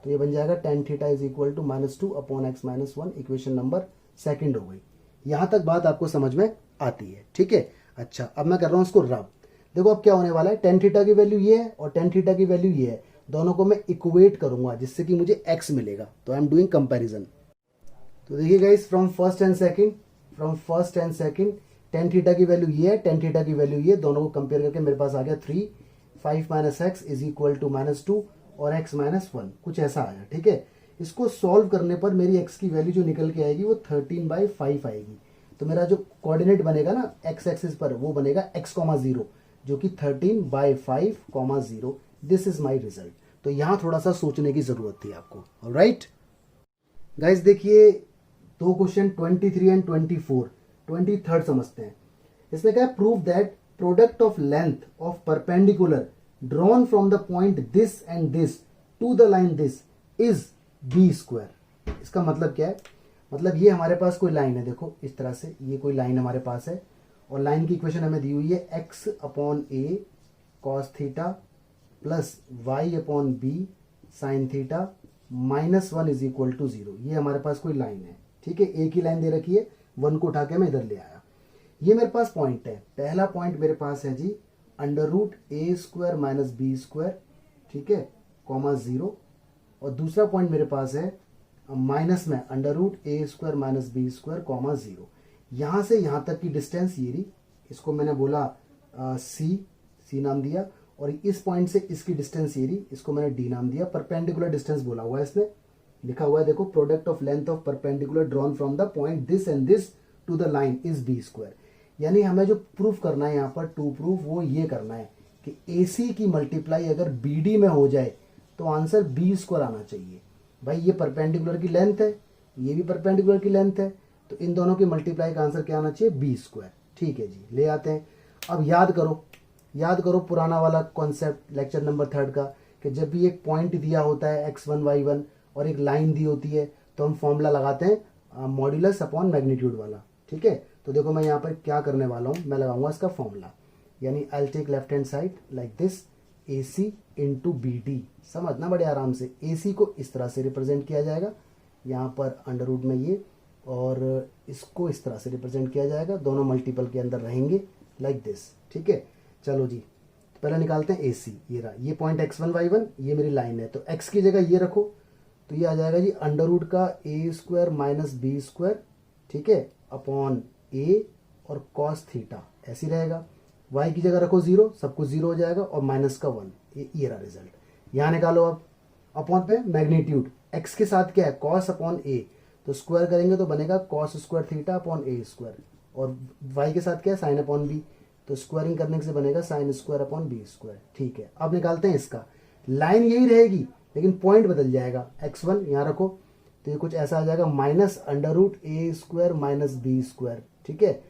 तो ये बन जाएगा tan theta is equal to -2 upon x minus 1। Equation number second हो गई। यहां तक बात आपको समझ में आती है, ठीक है। अच्छा, अब मैं कर रहा हूं इसको रब। देखो अब क्या होने वाला है, tan थीटा की वैल्यू ये है और tan थीटा की वैल्यू ये है, दोनों को मैं इक्वेट करूंगा जिससे कि मुझे x मिलेगा। तो आई एम डूइंग कंपैरिजन। तो देखिए guys, from first and second tan theta की वैल्यू ये है, tan थीटा की वैल्यू ये, दोनों को कंपेयर करके मेरे पास आ गया 3, 5 minus x is equal to -2 और x माइनस 1, कुछ ऐसा आया, ठीक है। इसको सॉल्व करने पर मेरी x की वैल्यू जो निकल के आएगी वो 13/5 आएगी। तो मेरा जो कोऑर्डिनेट बनेगा ना x एक्सिस पर, वो बनेगा x,0, जो कि 13/5,0। This is my result. तो यहां थोड़ा सा सोचने की जरूरत थी आपको। ऑलराइट गाइस, देखिए दो क्वेश्चन 23 एंड 24, 23rd समझते हैं। इसमें क्या है, prove that product of length of perpendicular drawn from the point this and this to the line this is b square. इसका मतलब क्या है, मतलब ये हमारे पास कोई लाइन है, देखो इस तरह से ये कोई लाइन हमारे पास है, और लाइन की इक्वेशन हमें दी हुई है x upon a cos theta plus y upon b sine theta -1 is equal to 0। ये हमारे पास कोई लाइन है, ठीक है, एक ही लाइन दे रखी है, 1 को उठा के मैं इधर ले आया। ये मेरे पास पॉइंट है, पहला पॉइंट मेरे पास है जी √a² माइनस बी स्क्वायर, ठीक है, कॉमा 0, और दूसरा पॉइंट मेरे पास है माइनस में √a² minus b square comma 0। यहां से यहां तक की डिस्टेंस ये रही, इसको मैंने बोला सी नाम दिया, और इस पॉइंट से इसकी डिस्टेंस ये रही, इसको मैंने डी नाम दिया। परपेंडिकुलर डिस्टेंस बोला हुआ है इसमें, लिखा हुआ है देखो, product of length of perpendicular drawn from the point this and this to the line is b square. यानी हमें जो प्रूफ करना है यहाँ पर टू प्रूफ, वो ये करना है कि AC की मल्टीप्लाई अगर BD में हो जाए तो आंसर बी स्क्वायर आना चाहिए। भाई ये परपेंडिकुलर की लेंथ है, ये भी परपेंडिकुलर की लेंथ है, तो इन दोनों की मल्टीप्लाई का आंसर क्या आना चाहिए, बी स्क्वायर। ठीक है जी, ले आते हैं। अब याद करो पुराना वाला कॉन्सेप्ट लेक्चर नंबर 3 का, कि जब भी एक पॉइंट दिया होता है x1 y1 और एक लाइन दी होती है, तो हम फॉर्मूला लगाते हैं मॉड्यूलस अपॉन मैग्नीट्यूड वाला। ठीक है, तो देखो मैं यहाँ पर क्या करने वाला हूँ, मैं लगाऊंगा इसका फॉर्मूला, यानी I take left hand side like this, a c into b d. समझना बड़े आराम से, ए सी को इस तरह से रिप्रेजेंट किया जाएगा, यहाँ पर अंडर रूट में ये, और इसको इस तरह से रिप्रेजेंट किया जाएगा, दोनों मल्टीपल के अंदर रहेंगे लाइक दिस। ठीक है, चलो जी, तो पहले निकालते हैं ए सी। ये रहा, ये पॉइंट x1 y1, ये मेरी लाइन है, तो x की जगह ये रखो, तो ये आ जाएगा जी अंडर रूट का ए स्क्वायर माइनस बी स्क्वायर, ठीक है, अपॉन ए और कॉस थीटा, ऐसी रहेगा। y की जगह रखो 0, सब कुछ 0 हो जाएगा, और माइनस का 1, ये रहा रिजल्ट। यहाँ निकालो अब अपॉन पे मैग्नीट्यूड, x के साथ क्या है, कॉस अपॉन ए, तो स्क्वायर करेंगे तो बनेगा cos square theta upon a square, और y के साथ क्या है, साइन अपॉन बी, तो स्क्वायरिंग करने से बनेगा sine square upon b square. ठीक है, अब निकालते हैं इसका, लाइन यही रहेगी लेकिन पॉइंट बदल जाएगा, x1 यहाँ रखो, तो ये कुछ ऐसा आ जाएगा minus under root a square minus b square. ठीक है,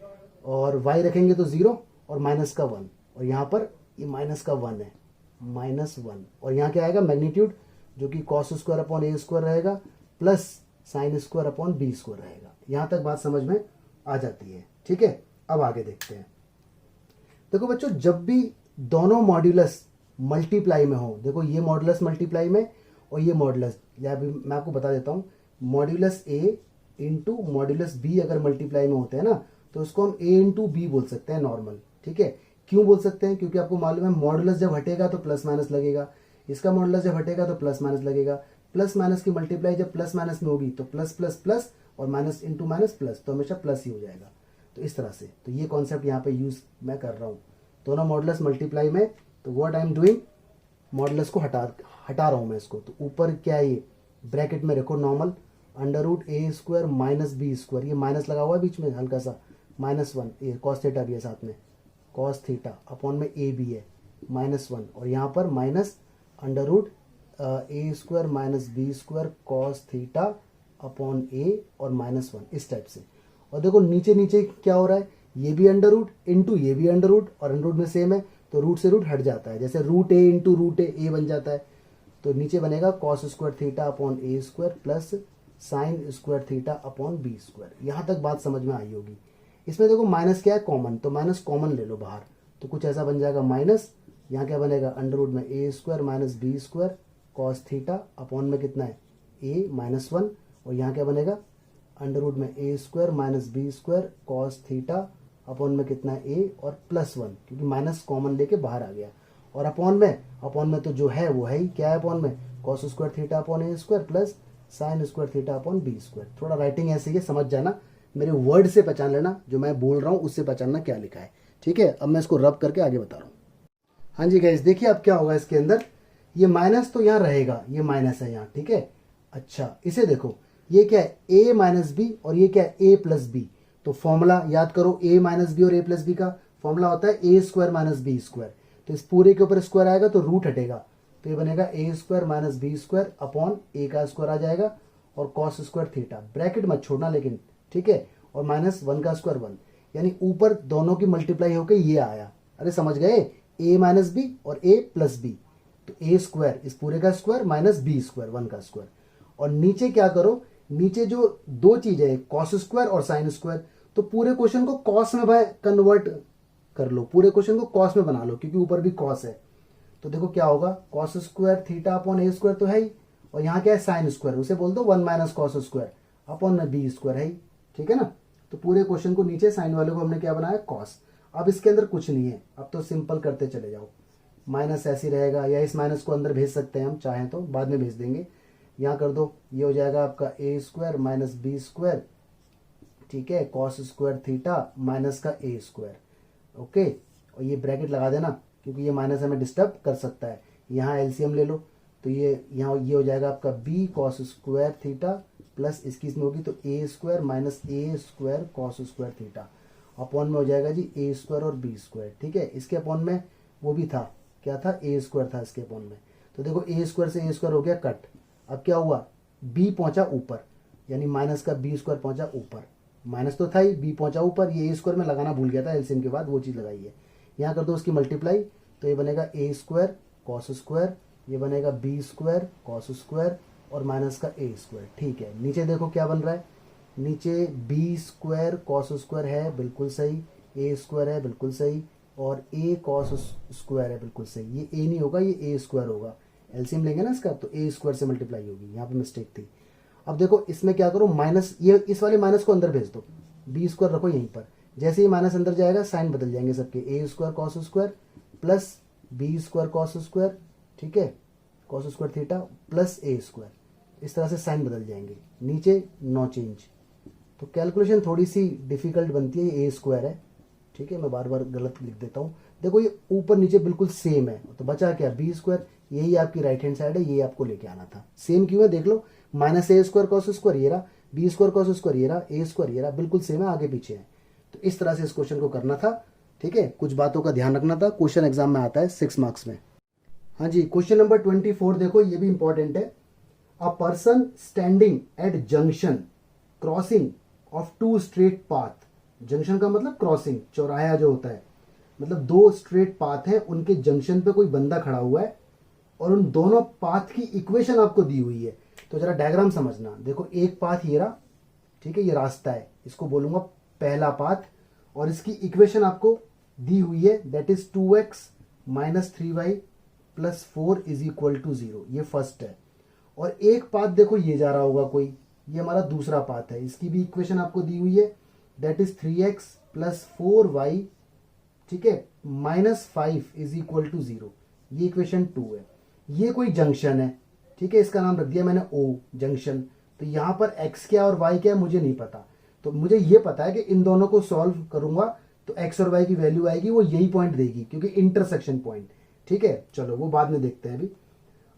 और y रखेंगे तो 0 और माइनस का 1, और यहाँ पर ये माइनस का 1 है, -1, और यहाँ क्या आएगा मैग्नीट्यूड, जो कि cos square upon a square रहेगा plus sine square upon b square रहेगा। यहाँ तक बात समझ में आ जाती है। ठीक है, अब आगे देखते हैं। देखो बच्चों, जब भी दोनों मॉड्यूलस मल्टीप्लाई में हो, देखो ये मॉड्यूलस मल्टीप्लाई में और ये मॉड्यूलस, या भी मैं आपको बता देता हूँ, मॉड्यूलस ए इंटू मॉड्यूलस बी अगर मल्टीप्लाई में होते हैं ना, तो उसको हम ए इंटू बी बोल सकते हैं नॉर्मल। ठीक है, क्यों बोल सकते हैं, क्योंकि आपको मालूम है मॉड्यूलस जब हटेगा तो प्लस माइनस लगेगा, इसका मॉड्यूलस जब हटेगा तो प्लस माइनस लगेगा, प्लस माइनस की मल्टीप्लाई जब प्लस माइनस में होगी तो प्लस प्लस प्लस, और माइनस इंटू माइनस प्लस, तो हमेशा प्लस ही हो जाएगा। तो इस तरह से, तो ये कॉन्सेप्ट यहाँ पे यूज मैं कर रहा हूँ, दोनों मॉडुलस मल्टीप्लाई में, तो what I am doing, modulus को हटा रहा हूँ मैं इसको, तो ऊपर क्या है, ये ब्रैकेट में रखो normal, under root a square minus b square, ये माइनस लगा हुआ है बीच में हल्का सा, -1, ये कॉस थीटा भी है साथ में, कॉस थीटा अपॉन में ए भी है -1, और यहाँ पर minus under root a square minus b square cos theta upon a और -1, इस टाइप से। और देखो नीचे नीचे क्या हो रहा है, ये भी अंडर रूट इंटू ये भी अंडर रूट, और अंडर रूट में सेम है तो रूट से रूट हट जाता है, जैसे root a into root a बन जाता है, तो नीचे बनेगा cos square theta upon a square plus sine square theta upon b square. यहाँ तक बात समझ में आई होगी। इसमें देखो माइनस क्या है, कॉमन, तो माइनस कॉमन ले लो बाहर, तो कुछ ऐसा बन जाएगा माइनस, यहाँ क्या बनेगा अंडर रूट में a square minus b square cos theta upon में कितना है ए -1, और यहाँ क्या बनेगा अंडर रूट में a square minus b square cos theta upon में कितना है ए और +1, क्योंकि माइनस कॉमन लेके बाहर आ गया, और अपॉन में तो जो है वो है ही, क्या है अपॉन में, cos square theta upon a square plus sine square theta upon b square. थोड़ा राइटिंग ऐसे ही है, समझ जाना, मेरे वर्ड से पहचान लेना, जो मैं बोल रहा हूँ उससे पहचानना क्या लिखा है। ठीक है, अब मैं इसको रब करके आगे बता रहा हूँ। हाँ जी गाइस, देखिए अब क्या होगा इसके अंदर, ये माइनस तो यहाँ रहेगा, ये माइनस है यहाँ। ठीक है, अच्छा इसे देखो, ये क्या है a माइनस बी और ये क्या है a प्लस बी, तो फॉर्मूला याद करो, a माइनस बी और a प्लस बी का फॉर्मूला होता है a square minus b square, तो इस पूरे के ऊपर स्क्वायर आएगा तो रूट हटेगा, तो ये बनेगा a square minus b square upon a का स्क्वायर आ जाएगा और कॉस स्क्वायर थीटा, ब्रैकेट मत छोड़ना लेकिन, ठीक है, और -1 का स्क्वायर 1, यानी ऊपर दोनों की मल्टीप्लाई होकर ये आया। अरे समझ गए, a माइनस बी और a प्लस बी, तो a स्क्वायर इस पूरे का स्क्वायर माइनस बी स्क्वायर 1 का स्क्वायर, और नीचे क्या करो, नीचे जो दो चीजें है कॉस स्क्वायर और साइन स्क्वायर, तो पूरे क्वेश्चन को कॉस में भाई कन्वर्ट कर लो, पूरे क्वेश्चन को कॉस में बना लो, क्योंकि ऊपर भी कॉस है। तो देखो क्या होगा, cos square theta upon a square तो है ही, और यहाँ क्या है साइन स्क्वायर, उसे बोल दो 1 माइनस कॉस स्क्वायर अपॉन में बी स्क्वायर है ही, ठीक है ना। तो पूरे क्वेश्चन को नीचे साइन वाले को हमने क्या बनाया, कॉस। अब इसके अंदर कुछ नहीं है, अब तो सिंपल करते चले जाओ, माइनस ऐसी रहेगा, या इस माइनस को अंदर भेज सकते हैं हम चाहें तो, बाद में भेज देंगे। यहाँ कर दो, ये हो जाएगा आपका ए स्क्वायर माइनस बी स्क्वायर, ठीक है, कॉस स्क्वायर थीटा माइनस का ए स्क्वायर, ओके, और ये ब्रैकेट लगा देना क्योंकि ये माइनस हमें डिस्टर्ब कर सकता है। यहाँ एलसीएम ले लो, तो ये यहाँ ये हो जाएगा आपका b cos square theta plus इसकी इसमें होगी तो a square minus a square cos square theta, upon में हो जाएगा जी ए स्क्वायर और बी स्क्वायर, ठीक है। इसके अपॉन में वो भी था, क्या था, ए स्क्वायर था इसके अपॉन में, तो देखो ए स्क्वायर से ए स्क्वायर हो गया कट। अब क्या हुआ, b पहुंचा ऊपर, यानी माइनस का बी स्क्वायर पहुंचा ऊपर, माइनस तो था ही, बी पहुंचा ऊपर, ये ए स्क्वायर में लगाना भूल गया था एलसीएम के बाद, वो चीज़ लगाई है। यहाँ कर दो उसकी मल्टीप्लाई, तो ये बनेगा ए स्क्वायर कॉस स्क्वायर, ये बनेगा बी स्क्वायर कॉस स्क्वायर और माइनस का ए स्क्वायर। ठीक है, नीचे देखो क्या बन रहा है, नीचे बी स्क्वायर कॉस स्क्वायर है बिल्कुल सही, ए स्क्वायर है बिल्कुल सही, और ए कॉस स्क्वायर है बिल्कुल सही। ये ए नहीं होगा, ये ए स्क्वायर होगा, एलसीएम लेंगे ना इसका तो ए स्क्वायर से मल्टीप्लाई होगी, यहाँ पे मिस्टेक थी। अब देखो इसमें क्या करो, माइनस, ये इस वाले माइनस को अंदर भेज दो, बी स्क्वायर रखो यहीं पर, जैसे ही माइनस अंदर जाएगा साइन बदल जाएंगे सबके, a square cos square plus b square cos square, ठीक है, cos square theta plus a square, इस तरह से साइन बदल जाएंगे, नीचे नो चेंज। तो कैलकुलेशन थोड़ी सी डिफिकल्ट बनती है, ये ए स्क्वायर है, ठीक है, मैं बार बार गलत लिख देता हूँ। देखो ये ऊपर नीचे बिल्कुल सेम है, तो बचा क्या, बी स्क्वायर, यही आपकी राइट हैंड साइड है, ये आपको लेके आना था। सेम क्यों है देख लो, minus a square cos square ये रहा, बी स्क्वायर कॉस स्क्वायर ये रहा, ए स्क्वायर ये रहा, बिल्कुल सेम है, आगे पीछे है। तो इस तरह से इस क्वेश्चन को करना था, ठीक है, कुछ बातों का ध्यान रखना था, क्वेश्चन एग्जाम में आता है 6 मार्क्स में। हाँ जी, क्वेश्चन नंबर 24 देखो, ये भी इंपॉर्टेंट है। A person standing at junction crossing of two straight path, junction का मतलब क्रॉसिंग, चौराहा जो होता है, मतलब दो स्ट्रेट पाथ है, उनके जंक्शन पे कोई बंदा खड़ा हुआ है और उन दोनों पाथ की इक्वेशन आपको दी हुई है। तो जरा डायग्राम समझना, देखो एक पाथ ये रहा, ठीक है, ये रास्ता है, इसको बोलूंगा पहला पाथ, और इसकी इक्वेशन आपको दी हुई है, that is 2x minus 3y plus 4 is equal to 0, ये फर्स्ट है। और एक पाथ देखो ये जा रहा होगा कोई, ये हमारा दूसरा पाथ है, इसकी भी इक्वेशन आपको दी हुई है, that is 3x plus 4y, ठीक है, माइनस 5 इज इक्वल टू 0, ये इक्वेशन 2 है। ये कोई जंक्शन है, ठीक है, इसका नाम रख दिया मैंने ओ जंक्शन। तो यहां पर x क्या और y क्या है मुझे नहीं पता, तो मुझे ये पता है कि इन दोनों को सॉल्व करूंगा तो x और y की वैल्यू आएगी, वो यही पॉइंट देगी क्योंकि इंटरसेक्शन पॉइंट, ठीक है। चलो वो बाद में देखते हैं। अभी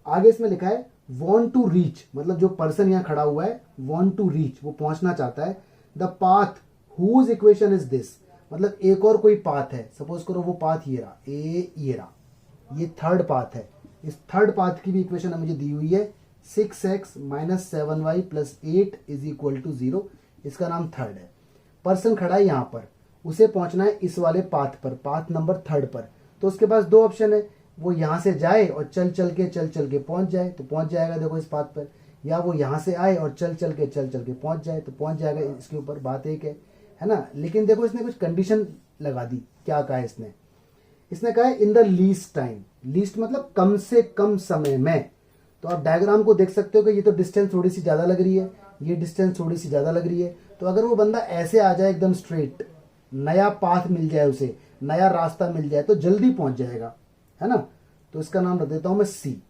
आगे इसमें लिखा है वॉन्ट टू रीच, मतलब जो पर्सन यहां खड़ा हुआ है वॉन्ट टू रीच, वो पहुंचना चाहता है, the path whose equation is this, मतलब एक और कोई पाथ है, सपोज करो वो पाथ ये रहा, ये रहा, ये थर्ड पाथ है, इस थर्ड पाथ की भी इक्वेशन मुझे दी हुई है, 6x minus 7y plus 8 is equal to 0, इसका नाम थर्ड है। पर्सन खड़ा है यहाँ पर, उसे पहुंचना है इस वाले पाथ पर, पाथ नंबर थर्ड पर। तो उसके पास दो ऑप्शन है, वो यहाँ से जाए और चल चल के पहुंच जाए तो पहुंच जाएगा देखो इस पाथ पर, या वो यहाँ से आए और चल चल के पहुंच जाए तो पहुंच जाएगा, इसके ऊपर बात एक है ना। लेकिन देखो इसने कुछ कंडीशन लगा दी, क्या कहा है इसने कहा है in the least time, least मतलब कम से कम समय में। तो आप डायग्राम को देख सकते हो कि ये तो डिस्टेंस थोड़ी सी ज्यादा लग रही है, ये डिस्टेंस थोड़ी सी ज्यादा लग रही है। तो अगर वो बंदा ऐसे आ जाए एकदम स्ट्रेट, नया पाथ मिल जाए उसे, नया रास्ता मिल जाए तो जल्दी पहुंच जाएगा, है ना। तो इसका नाम रख देता हूं मैं सी।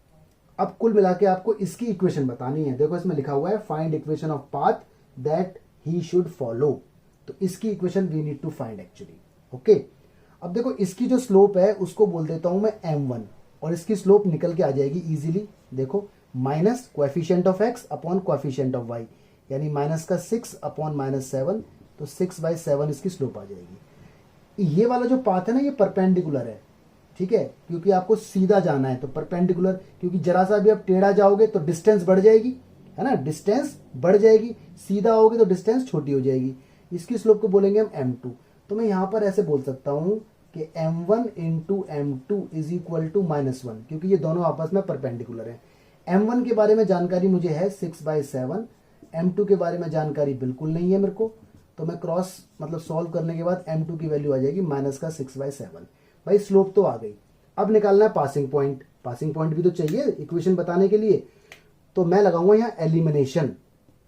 अब कुल मिला के आपको इसकी इक्वेशन बतानी है, देखो इसमें लिखा हुआ है find equation of path that he should follow, तो इसकी equation we need to find actually, okay. अब देखो इसकी जो स्लोप है उसको बोल देता हूं मैं m1, और इसकी स्लोप निकल के आ जाएगी इजीली, देखो minus coefficient of x upon coefficient of y, यानी माइनस का 6 अपॉन माइनस 7, तो 6/7 इसकी स्लोप आ जाएगी। ये वाला जो पाथ है ना ये परपेंडिकुलर है, ठीक है, क्योंकि आपको सीधा जाना है तो परपेंडिकुलर, क्योंकि जरा सा भी आप टेढ़ा जाओगे तो डिस्टेंस बढ़ जाएगी, है ना, डिस्टेंस बढ़ जाएगी, सीधा होगे तो डिस्टेंस छोटी हो जाएगी। इसकी स्लोप को बोलेंगे हम m2। तो मैं यहां पर ऐसे बोल सकता हूं कि m1 into m2 is equal to -1, क्योंकि ये दोनों आपस में परपेंडिकुलर है। m1 के बारे में जानकारी मुझे है 6/7, m2 के बारे में जानकारी बिल्कुल नहीं है मेरे को, तो मैं क्रॉस मतलब सॉल्व करने के बाद m2 की वैल्यू आ जाएगी माइनस का 6/7। भाई स्लोप तो आ गई, अब निकालना है पासिंग पॉइंट, पासिंग पॉइंट भी तो चाहिए इक्वेशन बताने के लिए, तो मैं लगाऊंगा यहाँ एलिमिनेशन,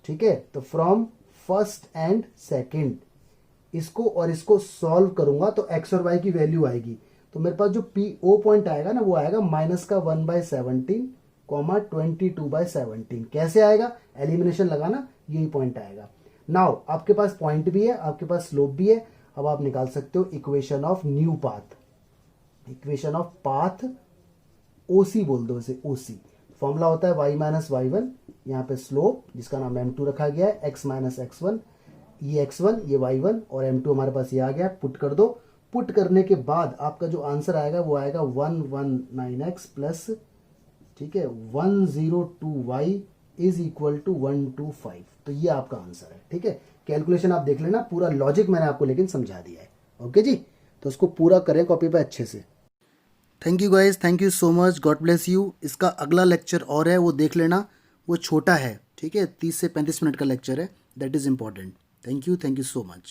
ठीक है। तो फ्रॉम फर्स्ट एंड सेकंड, इसको और इसको सॉल्व करूंगा तो x और y की वैल्यू आएगी, तो मेरे पास जो PO पॉइंट आएगा ना वो आएगा माइनस का 1/17 कॉमा 22/17। कैसे आएगा, एलिमिनेशन लगाना, यही पॉइंट आएगा। नाउ आपके पास पॉइंट भी है, आपके पास स्लोप भी है, अब आप निकाल सकते हो equation of new path, equation of path OC बोल दो इसे, OC फॉर्मूला होता है y माइनस y1, यहाँ पे स्लोप जिसका नाम m2 रखा गया है, x माइनस x1, ये x1 ये y1 और m2 हमारे पास ये आ गया, पुट कर दो। पुट करने के बाद आपका जो आंसर आएगा वो आएगा 119x प्लस, ठीक है, 102y इज इक्वल टू 125। तो ये आपका आंसर है। ठीक है, कैलकुलेशन आप देख लेना, पूरा लॉजिक मैंने आपको लेकिन समझा दिया है। ओके जी, तो उसको पूरा करें कॉपी पे अच्छे से। Thank you guys, thank you so much, God bless you. इसका अगला लेक्चर और है, वो देख लेना, वो छोटा है। ठीक है, 30 से 35 मिनट का लेक्चर है, that is important. Thank you so much.